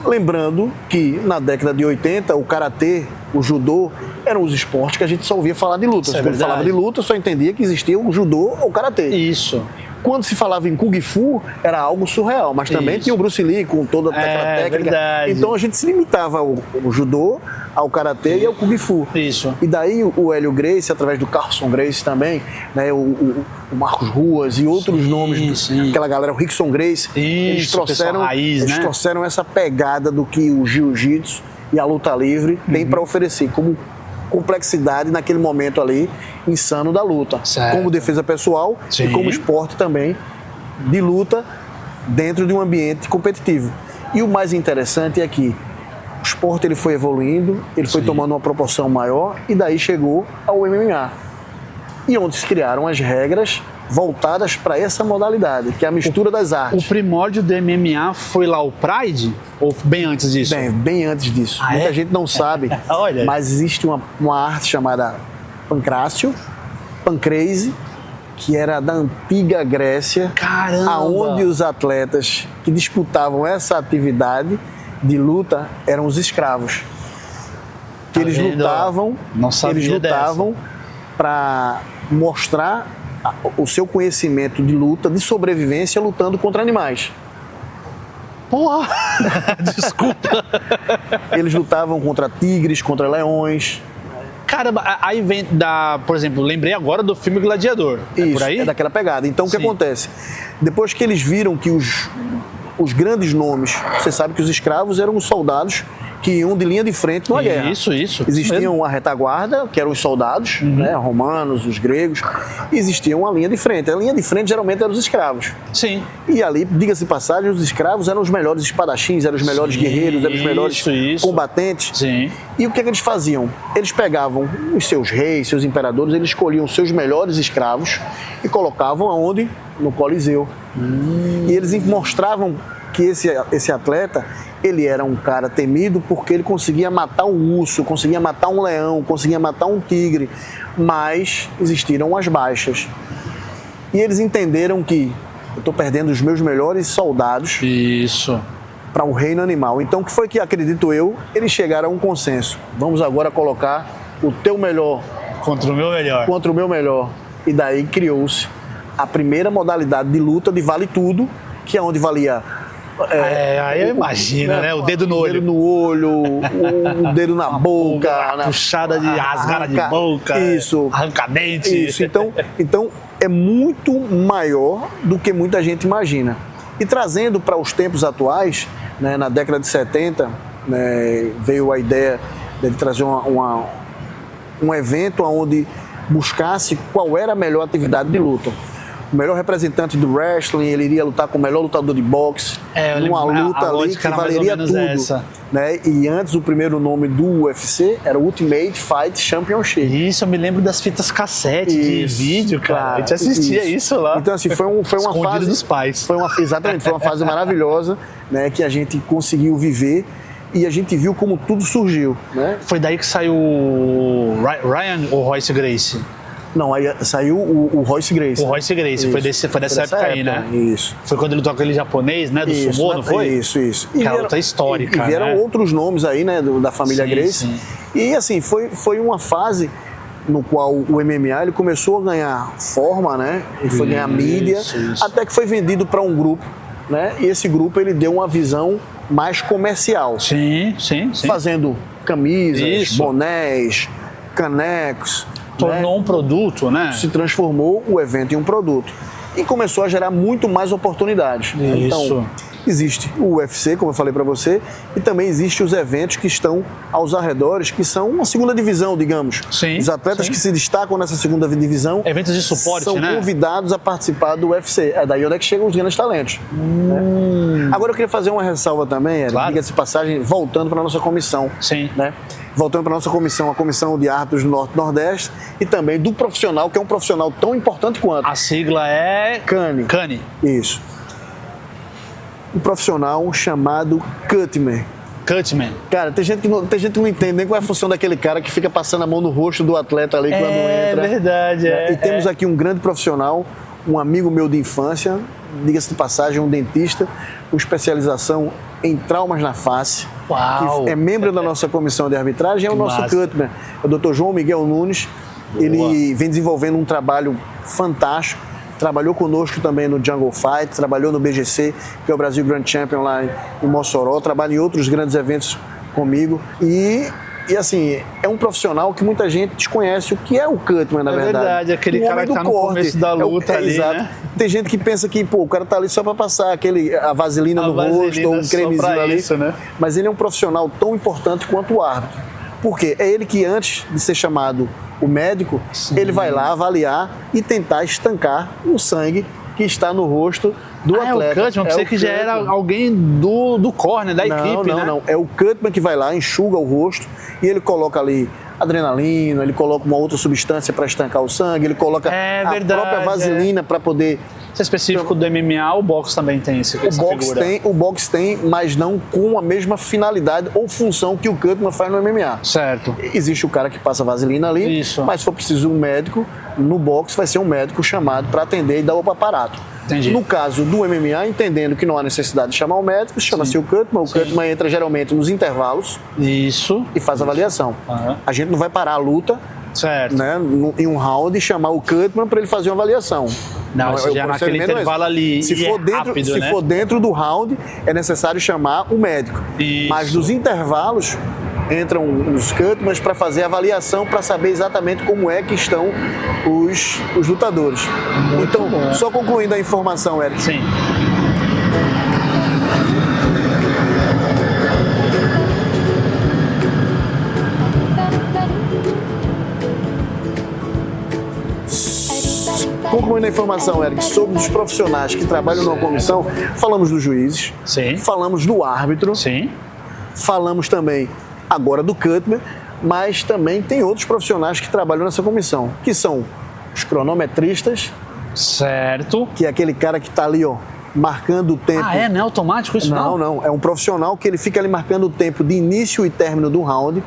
Speaker 1: lembrando que na década de 80, o karatê, o judô, eram os esportes que a gente só ouvia falar de luta. Quando falava de luta, só entendia que existia o judô ou o karatê.
Speaker 2: Isso.
Speaker 1: Quando se falava em Kung Fu, era algo surreal, mas também tinha o Bruce Lee com toda aquela técnica.
Speaker 2: Verdade.
Speaker 1: Então a gente se limitava ao judô, ao karatê e ao Kung Fu.
Speaker 2: Isso.
Speaker 1: E daí o Hélio Gracie, através do Carlson Gracie também, né, o Marcos Ruas e outros nomes, aquela galera, o Rickson Gracie, eles trouxeram essa pegada do que o jiu-jitsu e a luta livre tem para oferecer como complexidade naquele momento ali insano da luta, como defesa pessoal e como esporte também de luta dentro de um ambiente competitivo. E o mais interessante é que o esporte ele foi evoluindo, ele foi tomando uma proporção maior e daí chegou ao MMA. E onde se criaram as regras voltadas para essa modalidade, que é a mistura das artes.
Speaker 2: O primórdio do MMA foi lá o Pride? Ou bem antes disso?
Speaker 1: Bem antes disso. Muita gente não sabe, mas existe uma arte chamada pancrácio, pancrase, que era da antiga Grécia, aonde os atletas que disputavam essa atividade de luta eram os escravos. Que eles lutavam para mostrar o seu conhecimento de luta, de sobrevivência, lutando contra animais.
Speaker 2: Porra! Desculpa!
Speaker 1: Eles lutavam contra tigres, contra leões.
Speaker 2: Caramba, aí vem por exemplo, lembrei agora do filme Gladiador.
Speaker 1: Isso,
Speaker 2: por aí?
Speaker 1: É daquela pegada. Então o que acontece? Depois que eles viram que os grandes nomes, você sabe que os escravos eram os soldados que iam de linha de frente numa guerra.
Speaker 2: Isso.
Speaker 1: Existiam a retaguarda, que eram os soldados, né, romanos, os gregos, e existia uma linha de frente. A linha de frente geralmente eram os escravos.
Speaker 2: Sim.
Speaker 1: E ali, diga-se de passagem, os escravos eram os melhores espadachins, eram os melhores guerreiros, eram os melhores combatentes.
Speaker 2: Sim.
Speaker 1: E o que eles faziam? Eles pegavam os seus reis, seus imperadores, eles escolhiam os seus melhores escravos e colocavam aonde? No Coliseu. E eles mostravam que esse atleta, ele era um cara temido porque ele conseguia matar um urso, conseguia matar um leão, conseguia matar um tigre, mas existiram as baixas. E eles entenderam que eu estou perdendo os meus melhores soldados para o reino animal. Então, o que foi que, acredito eu, eles chegaram a um consenso. Vamos agora colocar o teu melhor
Speaker 2: contra o meu melhor.
Speaker 1: Contra o meu melhor. E daí criou-se a primeira modalidade de luta de vale tudo, que é onde valia...
Speaker 2: aí eu imagino, né? O dedo no olho.
Speaker 1: O dedo no olho, o dedo na boca.
Speaker 2: Puxada de rasgada de boca.
Speaker 1: Isso.
Speaker 2: Arranca-dente.
Speaker 1: Isso. Então, é muito maior do que muita gente imagina. E trazendo para os tempos atuais, né, na década de 70, né, veio a ideia de trazer um evento onde buscasse qual era a melhor atividade de luta. O melhor representante do wrestling, ele iria lutar com o melhor lutador de boxe, numa luta ali que valeria tudo. Né? E antes, o primeiro nome do UFC era o Ultimate Fight Championship.
Speaker 2: Isso, eu me lembro das fitas cassete de vídeo, cara. A gente assistia isso lá.
Speaker 1: Então, assim, foi uma fase
Speaker 2: dos pais.
Speaker 1: Exatamente, foi uma fase maravilhosa, né, que a gente conseguiu viver. E a gente viu como tudo surgiu, né?
Speaker 2: Foi daí que saiu o Ryan ou Royce Gracie?
Speaker 1: Não, aí saiu o Royce Gracie.
Speaker 2: O Royce Gracie, foi dessa época aí, né?
Speaker 1: Isso.
Speaker 2: Foi quando ele lutou aquele japonês, né? Do sumô, não foi?
Speaker 1: Isso.
Speaker 2: Aquela luta histórica,
Speaker 1: e vieram outros nomes aí, né? Da família Gracie.
Speaker 2: Sim.
Speaker 1: E assim, foi uma fase no qual o MMA ele começou a ganhar forma, né? Ele foi ganhar mídia, até que foi vendido para um grupo, né? E esse grupo ele deu uma visão mais comercial.
Speaker 2: Sim.
Speaker 1: Fazendo camisas, bonés, canecos.
Speaker 2: Tornou um produto, né?
Speaker 1: Se transformou o evento em um produto. E começou a gerar muito mais oportunidades. Então, existe o UFC, como eu falei para você, e também existem os eventos que estão aos arredores, que são uma segunda divisão, digamos. Os atletas que se destacam nessa segunda divisão
Speaker 2: eventos de suporte,
Speaker 1: são convidados a participar do UFC. É daí onde é que chegam os grandes talentos. Né? Agora eu queria fazer uma ressalva também, diga-se de passagem, voltando para a nossa comissão.
Speaker 2: Sim.
Speaker 1: Né? voltando para a nossa comissão, a comissão de árbitros do Norte e Nordeste, e também do profissional, que é um profissional tão importante quanto.
Speaker 2: A sigla é...
Speaker 1: CANI.
Speaker 2: CANI.
Speaker 1: Isso. Um profissional chamado Cutman.
Speaker 2: Cutman.
Speaker 1: Cara, tem gente que não entende nem qual é a função daquele cara que fica passando a mão no rosto do atleta ali quando entra.
Speaker 2: É verdade,
Speaker 1: E temos aqui um grande profissional, um amigo meu de infância, diga-se de passagem, um dentista, com especialização em traumas na face.
Speaker 2: Uau!
Speaker 1: Que é membro da nossa comissão de arbitragem, é o nosso
Speaker 2: massa.
Speaker 1: Cutman, é o Dr. João Miguel Nunes.
Speaker 2: Boa.
Speaker 1: Ele vem desenvolvendo um trabalho fantástico. Trabalhou conosco também no Jungle Fight, trabalhou no BGC, que é o Brasil Grand Champion lá em Mossoró, trabalha em outros grandes eventos comigo. E assim, é um profissional que muita gente desconhece o que é o Cutman, na verdade.
Speaker 2: É verdade, aquele cara que tá no começo da luta ali,
Speaker 1: exato.
Speaker 2: né?
Speaker 1: Tem gente que pensa que, o cara tá ali só para passar a vaselina no rosto ou um cremezinho ali.
Speaker 2: Isso, né?
Speaker 1: Mas ele é um profissional tão importante quanto o árbitro. Por quê? É ele que, antes de ser chamado o médico,
Speaker 2: Sim.
Speaker 1: ele vai lá avaliar e tentar estancar o sangue que está no rosto do atleta.
Speaker 2: É o Cutman, pensei que já era alguém do corner, da equipe, né?
Speaker 1: Não. É o Cutman que vai lá, enxuga o rosto e ele coloca ali adrenalina, ele coloca uma outra substância para estancar o sangue, ele coloca a própria vaselina para poder...
Speaker 2: Isso é específico do MMA, o boxe também tem essa figura?
Speaker 1: O boxe tem, mas não com a mesma finalidade ou função que o Cutman faz no MMA.
Speaker 2: Certo.
Speaker 1: Existe o cara que passa vaselina ali,
Speaker 2: Isso.
Speaker 1: mas se for preciso um médico, no boxe vai ser um médico chamado para atender e dar o aparato.
Speaker 2: Entendi.
Speaker 1: No caso do MMA, entendendo que não há necessidade de chamar o médico, chama-se o Cutman. O Cutman entra geralmente nos intervalos
Speaker 2: Isso.
Speaker 1: e faz a avaliação.
Speaker 2: Aham.
Speaker 1: A gente não vai parar a luta,
Speaker 2: Certo.
Speaker 1: né, em um round e chamar o Cutman para ele fazer uma avaliação.
Speaker 2: Não, isso já naquele intervalo ali.
Speaker 1: Se for dentro,
Speaker 2: né?
Speaker 1: for dentro do round, é necessário chamar o médico.
Speaker 2: Isso.
Speaker 1: Mas nos intervalos entram os Cutmans para fazer a avaliação, para saber exatamente como é que estão os lutadores. Então,
Speaker 2: bom.
Speaker 1: só concluindo a informação, Eric.
Speaker 2: Sim.
Speaker 1: Concluindo a informação, Eric, sobre os profissionais que trabalham numa comissão, falamos dos juízes,
Speaker 2: Sim.
Speaker 1: falamos do árbitro,
Speaker 2: Sim.
Speaker 1: falamos também agora do Cutman, mas também tem outros profissionais que trabalham nessa comissão, que são os cronometristas,
Speaker 2: Certo.
Speaker 1: que é aquele cara que está ali, ó, marcando o tempo.
Speaker 2: Ah, não é automático isso
Speaker 1: Não. É um profissional que ele fica ali marcando o tempo de início e término do round.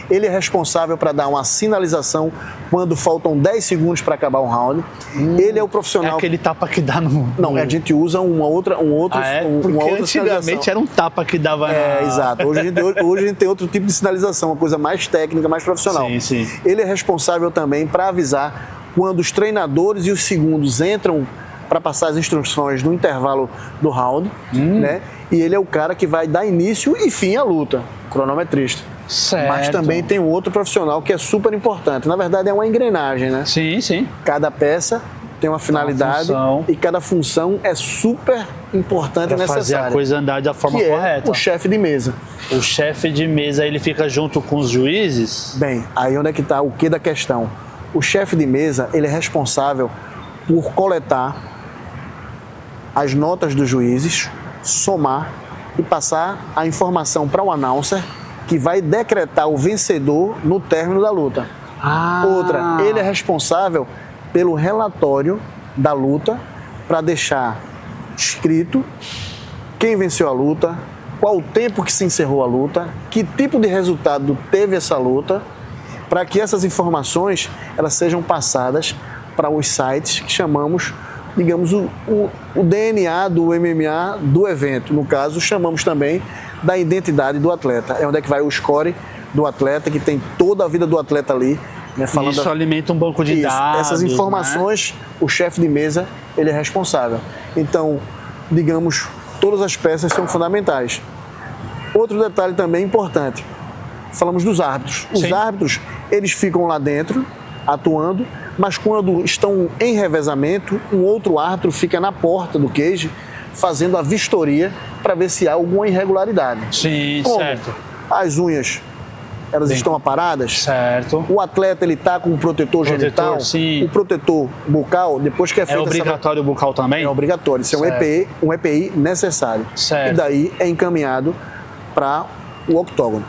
Speaker 1: Ele é responsável para dar uma sinalização quando faltam 10 segundos para acabar o round. Ele é o profissional...
Speaker 2: É aquele tapa que dá no...
Speaker 1: Não, a gente usa um outro
Speaker 2: Porque
Speaker 1: uma outra
Speaker 2: antigamente
Speaker 1: sinalização.
Speaker 2: era um tapa que dava
Speaker 1: Exato. Hoje a gente tem outro tipo de sinalização, uma coisa mais técnica, mais profissional.
Speaker 2: Sim.
Speaker 1: Ele é responsável também para avisar quando os treinadores e os segundos entram para passar as instruções no intervalo do round, né? E ele é o cara que vai dar início e fim à luta, cronometrista.
Speaker 2: Certo.
Speaker 1: Mas também tem um outro profissional que é super importante. Na verdade, é uma engrenagem, né?
Speaker 2: Sim.
Speaker 1: Cada peça tem uma finalidade e cada função é super importante e
Speaker 2: Pra fazer
Speaker 1: necessária.
Speaker 2: a coisa andar da forma
Speaker 1: que
Speaker 2: correta.
Speaker 1: É o chefe de mesa.
Speaker 2: O chefe de mesa, ele fica junto com os juízes?
Speaker 1: Bem, aí onde é que está o quê da questão? O chefe de mesa, ele é responsável por coletar as notas dos juízes, somar e passar a informação para o announcer, que vai decretar o vencedor no término da luta. Outra, ele é responsável pelo relatório da luta para deixar escrito quem venceu a luta, qual o tempo que se encerrou a luta, que tipo de resultado teve essa luta, para que essas informações elas sejam passadas para os sites que chamamos, digamos, o DNA do MMA do evento. No caso, chamamos também da identidade do atleta. É onde é que vai o score do atleta, que tem toda a vida do atleta ali. Né, falando
Speaker 2: Isso alimenta um banco de dados.
Speaker 1: Essas informações, né? O chefe de mesa, ele é responsável. Então, digamos, todas as peças são fundamentais. Outro detalhe também importante, falamos dos árbitros. Os árbitros, eles ficam lá dentro, atuando, mas quando estão em revezamento, um outro árbitro fica na porta do cage, fazendo a vistoria para ver se há alguma irregularidade.
Speaker 2: Sim,
Speaker 1: Como?
Speaker 2: certo.
Speaker 1: As unhas, elas estão aparadas?
Speaker 2: Certo.
Speaker 1: O atleta, ele está com um protetor genital?
Speaker 2: Sim.
Speaker 1: O protetor bucal, depois que é feita
Speaker 2: obrigatório o bucal também?
Speaker 1: É obrigatório. Isso é um EPI necessário.
Speaker 2: Certo.
Speaker 1: E daí é encaminhado para o octógono.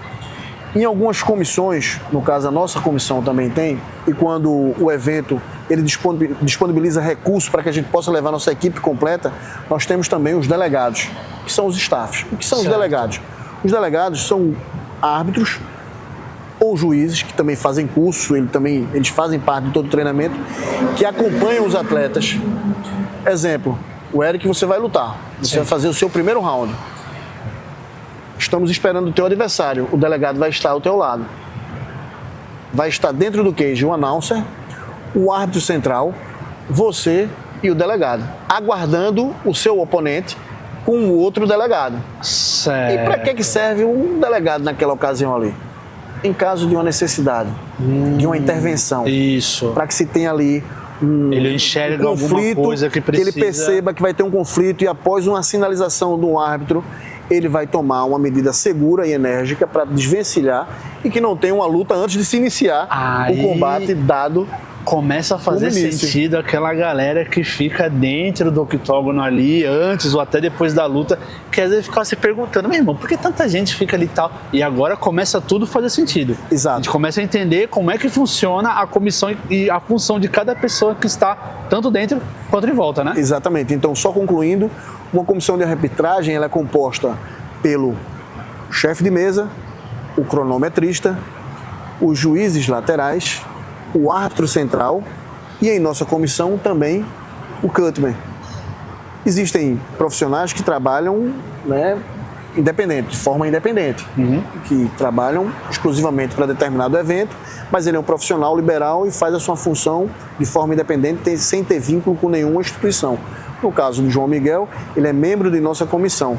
Speaker 1: Em algumas comissões, no caso a nossa comissão também tem, e quando o evento ele disponibiliza recursos para que a gente possa levar nossa equipe completa, nós temos também os delegados, que são os staffs. O que são os delegados? Os delegados são árbitros ou juízes que também fazem curso, eles fazem parte de todo o treinamento, que acompanham os atletas. Exemplo, o Eric, você vai lutar, você vai fazer o seu primeiro round. Estamos esperando o teu adversário, o delegado vai estar ao teu lado. Vai estar dentro do cage o announcer, o árbitro central, você e o delegado, aguardando o seu oponente com o outro delegado.
Speaker 2: Certo.
Speaker 1: E para que serve um delegado naquela ocasião ali? Em caso de uma necessidade, de uma intervenção.
Speaker 2: Isso.
Speaker 1: Para que se tenha ali
Speaker 2: ele enxerga
Speaker 1: um conflito,
Speaker 2: alguma coisa que precisa...
Speaker 1: que ele perceba que vai ter um conflito e após uma sinalização do árbitro, ele vai tomar uma medida segura e enérgica para desvencilhar e que não tenha uma luta antes de se iniciar o combate dado.
Speaker 2: Começa a fazer sentido aquela galera que fica dentro do octógono ali, antes ou até depois da luta, que às vezes ficava se perguntando, meu irmão, por que tanta gente fica ali e tal? E agora começa tudo a fazer sentido.
Speaker 1: Exato.
Speaker 2: A gente começa a entender como é que funciona a comissão e a função de cada pessoa que está tanto dentro quanto em volta, né?
Speaker 1: Exatamente. Então, só concluindo, uma comissão de arbitragem ela é composta pelo chefe de mesa, o cronometrista, os juízes laterais, o árbitro central e em nossa comissão também o cutman. Existem profissionais que trabalham, né, de forma independente, que trabalham exclusivamente para determinado evento, mas ele é um profissional liberal e faz a sua função de forma independente, sem ter vínculo com nenhuma instituição. No caso do João Miguel, ele é membro de nossa comissão.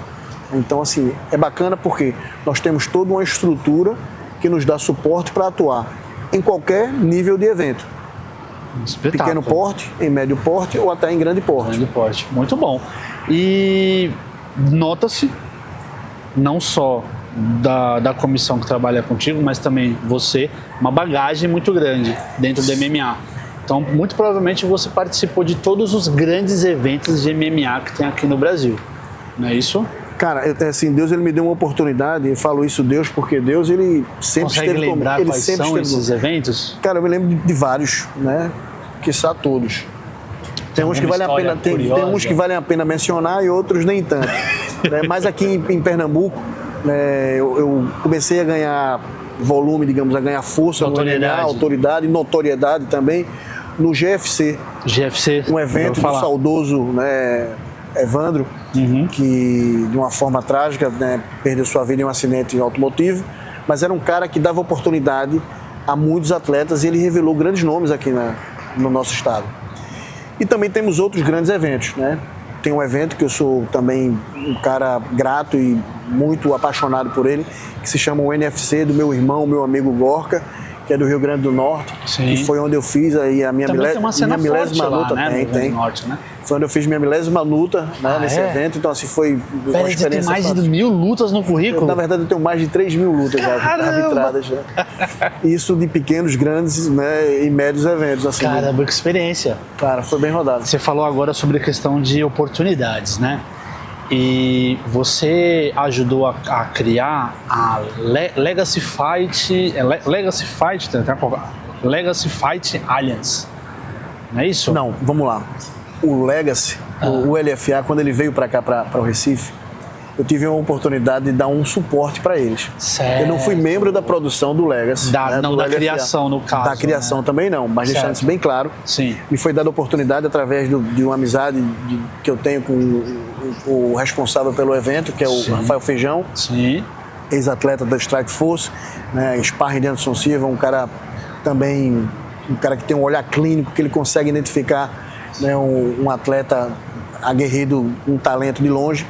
Speaker 1: Então, assim, é bacana porque nós temos toda uma estrutura que nos dá suporte para atuar em qualquer nível de evento.
Speaker 2: Espetáculo.
Speaker 1: Pequeno porte, em médio porte ou até em grande porte.
Speaker 2: Grande porte, muito bom. E nota-se, não só da comissão que trabalha contigo, mas também você, uma bagagem muito grande dentro do MMA. Então, muito provavelmente você participou de todos os grandes eventos de MMA que tem aqui no Brasil, não é isso?
Speaker 1: Cara, assim, Deus ele me deu uma oportunidade, eu falo isso Deus porque Deus ele sempre
Speaker 2: Consegue
Speaker 1: esteve comigo.
Speaker 2: lembrar
Speaker 1: Ele
Speaker 2: quais
Speaker 1: sempre
Speaker 2: são
Speaker 1: esteve
Speaker 2: esses eventos?
Speaker 1: Cara, eu me lembro de vários, né? Quiçá todos. Tem uns que valem a pena, tem uns que valem a pena mencionar e outros nem tanto. Né? Mas aqui em Pernambuco, né, eu comecei a ganhar volume, digamos, a ganhar força, autoridade e notoriedade também no GFC.
Speaker 2: GFC.
Speaker 1: Um evento do saudoso, né, Evandro, que de uma forma trágica, né, perdeu sua vida em um acidente automotivo, mas era um cara que dava oportunidade a muitos atletas e ele revelou grandes nomes aqui no nosso estado. E também temos outros grandes eventos, né? Tem um evento que eu sou também um cara grato e muito apaixonado por ele, que se chama o NFC do meu irmão, meu amigo Gorka, que é do Rio Grande do Norte.
Speaker 2: Sim.
Speaker 1: E foi onde eu fiz aí a minha milésima luta.
Speaker 2: Né?
Speaker 1: Tem.
Speaker 2: Norte, né?
Speaker 1: Foi onde eu fiz minha milésima luta, né, nesse evento, então assim foi uma experiência.
Speaker 2: Tem mais de 1000 lutas no currículo?
Speaker 1: Na verdade eu tenho mais de 3.000 lutas já arbitradas. Né? Isso de pequenos, grandes, né, e médios eventos. Assim,
Speaker 2: Caramba, que experiência.
Speaker 1: Cara, foi bem rodado.
Speaker 2: Você falou agora sobre a questão de oportunidades, né? E você ajudou a criar a Legacy Fight Alliance, não é isso?
Speaker 1: Não, vamos lá. O Legacy, o LFA, quando ele veio para cá, para o Recife, eu tive uma oportunidade de dar um suporte para eles.
Speaker 2: Certo.
Speaker 1: Eu não fui membro da produção do Legacy.
Speaker 2: Não,
Speaker 1: do
Speaker 2: da
Speaker 1: LFA.
Speaker 2: Criação, no caso.
Speaker 1: Da criação, né? Também não, mas deixando isso bem claro.
Speaker 2: Sim.
Speaker 1: Me foi dada a oportunidade através de uma amizade que eu tenho com o responsável pelo evento, que é o Rafael Feijão.
Speaker 2: Sim.
Speaker 1: Ex-atleta da Strike Force, né, sparring de Anderson Silva, um cara também, um cara que tem um olhar clínico, que ele consegue identificar, né, um atleta aguerrido, um talento de longe.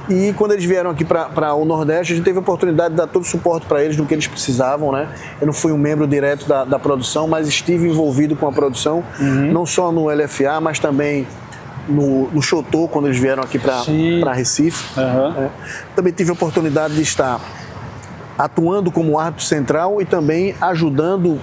Speaker 1: E quando eles vieram aqui para o Nordeste, a gente teve a oportunidade de dar todo o suporte para eles no que eles precisavam, né? Eu não fui um membro direto da produção, mas estive envolvido com a produção, não só no LFA, mas também no Chotô, quando eles vieram aqui para Recife. Também tive a oportunidade de estar atuando como árbitro central e também ajudando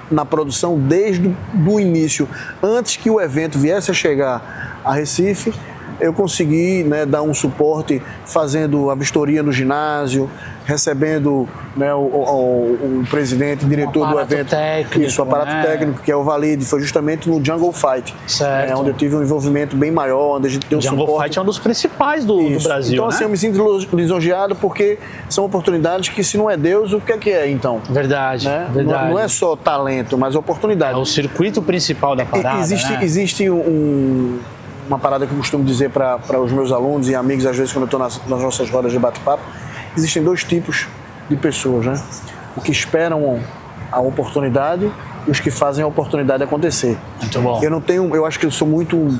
Speaker 1: na produção desde o início, antes que o evento viesse a chegar a Recife, eu consegui, né, dar um suporte fazendo a vistoria no ginásio, recebendo, né, o presidente, diretor do evento.
Speaker 2: Técnico,
Speaker 1: o aparato técnico, que é o Valide, foi justamente no Jungle Fight.
Speaker 2: Certo.
Speaker 1: Onde eu tive um envolvimento bem maior, onde a gente deu
Speaker 2: Jungle
Speaker 1: suporte.
Speaker 2: Fight é um dos principais do Brasil,
Speaker 1: então,
Speaker 2: né?
Speaker 1: assim, eu me sinto lisonjeado porque são oportunidades que, se não é Deus, o que é então?
Speaker 2: Verdade,
Speaker 1: Né?
Speaker 2: verdade.
Speaker 1: Não é só talento, mas oportunidade.
Speaker 2: É o circuito principal da parada,
Speaker 1: Existe uma parada que eu costumo dizer para os meus alunos e amigos, às vezes, quando eu estou nas nossas rodas de bate-papo. Existem dois tipos de pessoas, né? O que esperam a oportunidade e os que fazem a oportunidade acontecer.
Speaker 2: Muito bom.
Speaker 1: Eu acho que eu sou muito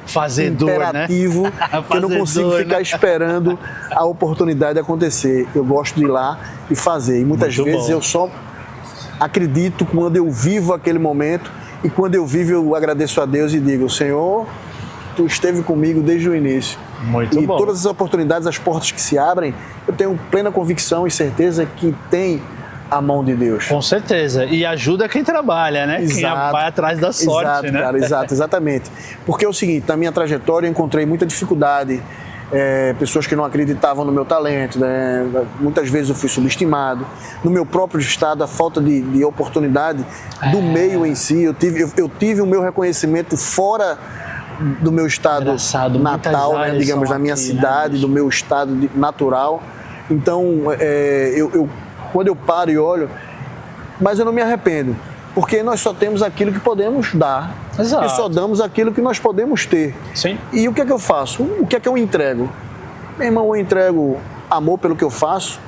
Speaker 2: fazedor,
Speaker 1: imperativo,
Speaker 2: né?
Speaker 1: que eu não consigo ficar esperando a oportunidade acontecer. Eu gosto de ir lá e fazer. E muitas
Speaker 2: Muito
Speaker 1: vezes
Speaker 2: bom.
Speaker 1: eu só acredito quando eu vivo aquele momento, e quando eu vivo eu agradeço a Deus e digo: Senhor, Tu esteve comigo desde o início.
Speaker 2: Muito bom.
Speaker 1: E todas as oportunidades, as portas que se abrem, eu tenho plena convicção e certeza que tem a mão de Deus.
Speaker 2: Com certeza. E ajuda quem trabalha, né? Quem vai atrás da sorte,
Speaker 1: exato,
Speaker 2: né?
Speaker 1: Cara, exatamente. Porque é o seguinte, na minha trajetória eu encontrei muita dificuldade, pessoas que não acreditavam no meu talento, né? Muitas vezes eu fui subestimado. No meu próprio estado, a falta de oportunidade do meio em si, eu tive o meu reconhecimento fora do meu estado natal, né, digamos, da minha cidade, do meu estado natural. Então, quando eu paro e olho, mas eu não me arrependo, porque nós só temos aquilo que podemos dar.
Speaker 2: Exato.
Speaker 1: E só damos aquilo que nós podemos ter.
Speaker 2: Sim.
Speaker 1: E o que é que eu faço? O que é que eu entrego? Meu irmão, eu entrego amor pelo que eu faço,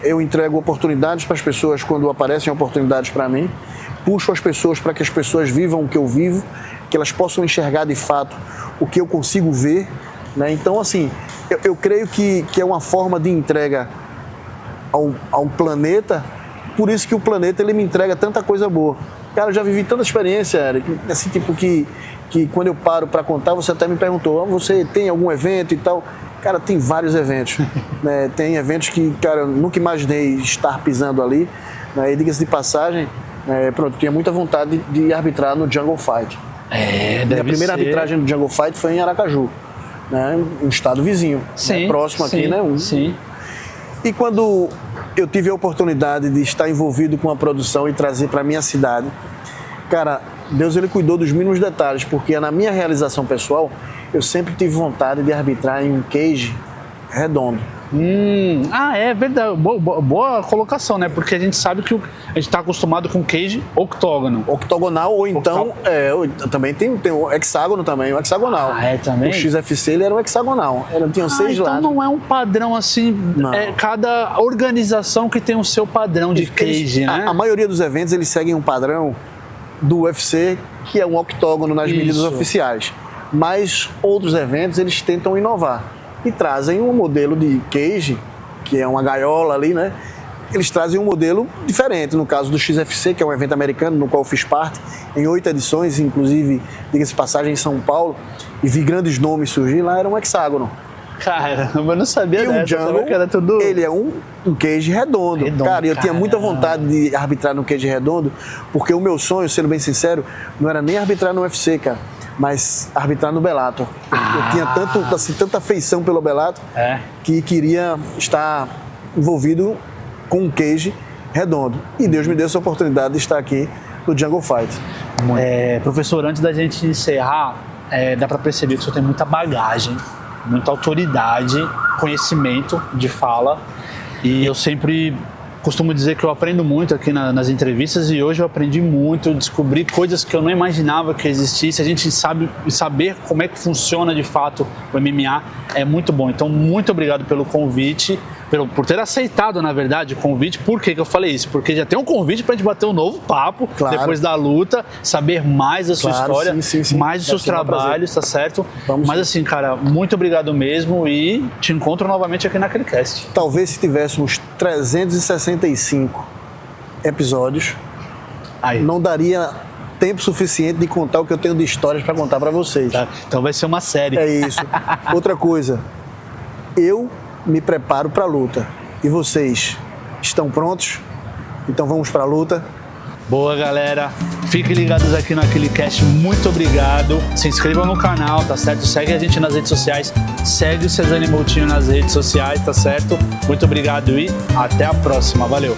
Speaker 1: eu entrego oportunidades para as pessoas quando aparecem oportunidades para mim, puxo as pessoas para que as pessoas vivam o que eu vivo, que elas possam enxergar de fato o que eu consigo ver, né? Então, assim, eu creio que é uma forma de entrega ao planeta, por isso que o planeta ele me entrega tanta coisa boa. Cara, eu já vivi tanta experiência, Eric, assim, tipo que quando eu paro para contar, você até me perguntou: você tem algum evento e tal? Cara, tem vários eventos, né? Tem eventos que, cara, eu nunca imaginei estar pisando ali, né? E diga-se de passagem, pronto, eu tinha muita vontade de arbitrar no Jungle Fight.
Speaker 2: Deve
Speaker 1: A primeira
Speaker 2: ser.
Speaker 1: arbitragem do Jungle Fight foi em Aracaju, né? Um estado vizinho,
Speaker 2: Sim,
Speaker 1: né? Próximo aqui, né?
Speaker 2: Sim.
Speaker 1: E quando eu tive a oportunidade de estar envolvido com a produção e trazer para minha cidade, cara, Deus ele cuidou dos mínimos detalhes, porque na minha realização pessoal, eu sempre tive vontade de arbitrar em um cage redondo.
Speaker 2: É verdade. Boa colocação, né? Porque a gente sabe que a gente está acostumado com cage octógono.
Speaker 1: Octogonal, ou então, também tem o hexágono também, o hexagonal.
Speaker 2: Também?
Speaker 1: O XFC ele era um hexagonal, tinham 6
Speaker 2: então
Speaker 1: lados.
Speaker 2: não é um padrão assim,
Speaker 1: Não.
Speaker 2: cada organização que tem o seu padrão de cage, né?
Speaker 1: A maioria dos eventos eles seguem um padrão do UFC, que é um octógono nas medidas oficiais. Mas outros eventos eles tentam inovar e trazem um modelo de cage, que é uma gaiola ali, né? Eles trazem um modelo diferente. No caso do XFC, que é um evento americano no qual eu fiz parte, em 8 edições, inclusive, diga-se de passagem, em São Paulo, e vi grandes nomes surgir, lá era um hexágono.
Speaker 2: Caramba, eu não sabia
Speaker 1: E o
Speaker 2: dessa,
Speaker 1: Jungle,
Speaker 2: que era tudo...
Speaker 1: ele é um cage redondo. Cara, eu tinha muita vontade de arbitrar no cage redondo, porque o meu sonho, sendo bem sincero, não era nem arbitrar no UFC, cara, mas arbitrar no Bellator. Eu tinha tanta afeição pelo Bellator que queria estar envolvido com um cage redondo. E Deus me deu essa oportunidade de estar aqui no Jungle Fight.
Speaker 2: Professor, antes da gente encerrar, dá para perceber que o senhor tem muita bagagem, muita autoridade, conhecimento de fala, e eu sempre costumo dizer que eu aprendo muito aqui nas entrevistas, e hoje eu aprendi muito, eu descobri coisas que eu não imaginava que existisse. A gente saber como é que funciona de fato o MMA é muito bom. Então, muito obrigado pelo convite, por ter aceitado, na verdade, o convite. Por que eu falei isso? Porque já tem um convite para a gente bater um novo papo, depois da luta, saber mais da sua história,
Speaker 1: sim.
Speaker 2: mais dos seus trabalhos, tá certo?
Speaker 1: Vamos.
Speaker 2: Mas assim, cara, muito obrigado mesmo, e te encontro novamente aqui na Cast.
Speaker 1: Talvez se tivéssemos 365 episódios, não daria tempo suficiente de contar o que eu tenho de histórias para contar para vocês.
Speaker 2: Tá? Então vai ser uma série.
Speaker 1: É isso. Outra coisa, eu me preparo para a luta. E vocês estão prontos? Então vamos para a luta.
Speaker 2: Boa, galera. Fiquem ligados aqui no AqueleCast. Muito obrigado. Se inscrevam no canal, tá certo? Segue a gente nas redes sociais. Segue o Cezanne Moutinho nas redes sociais, tá certo? Muito obrigado e até a próxima. Valeu!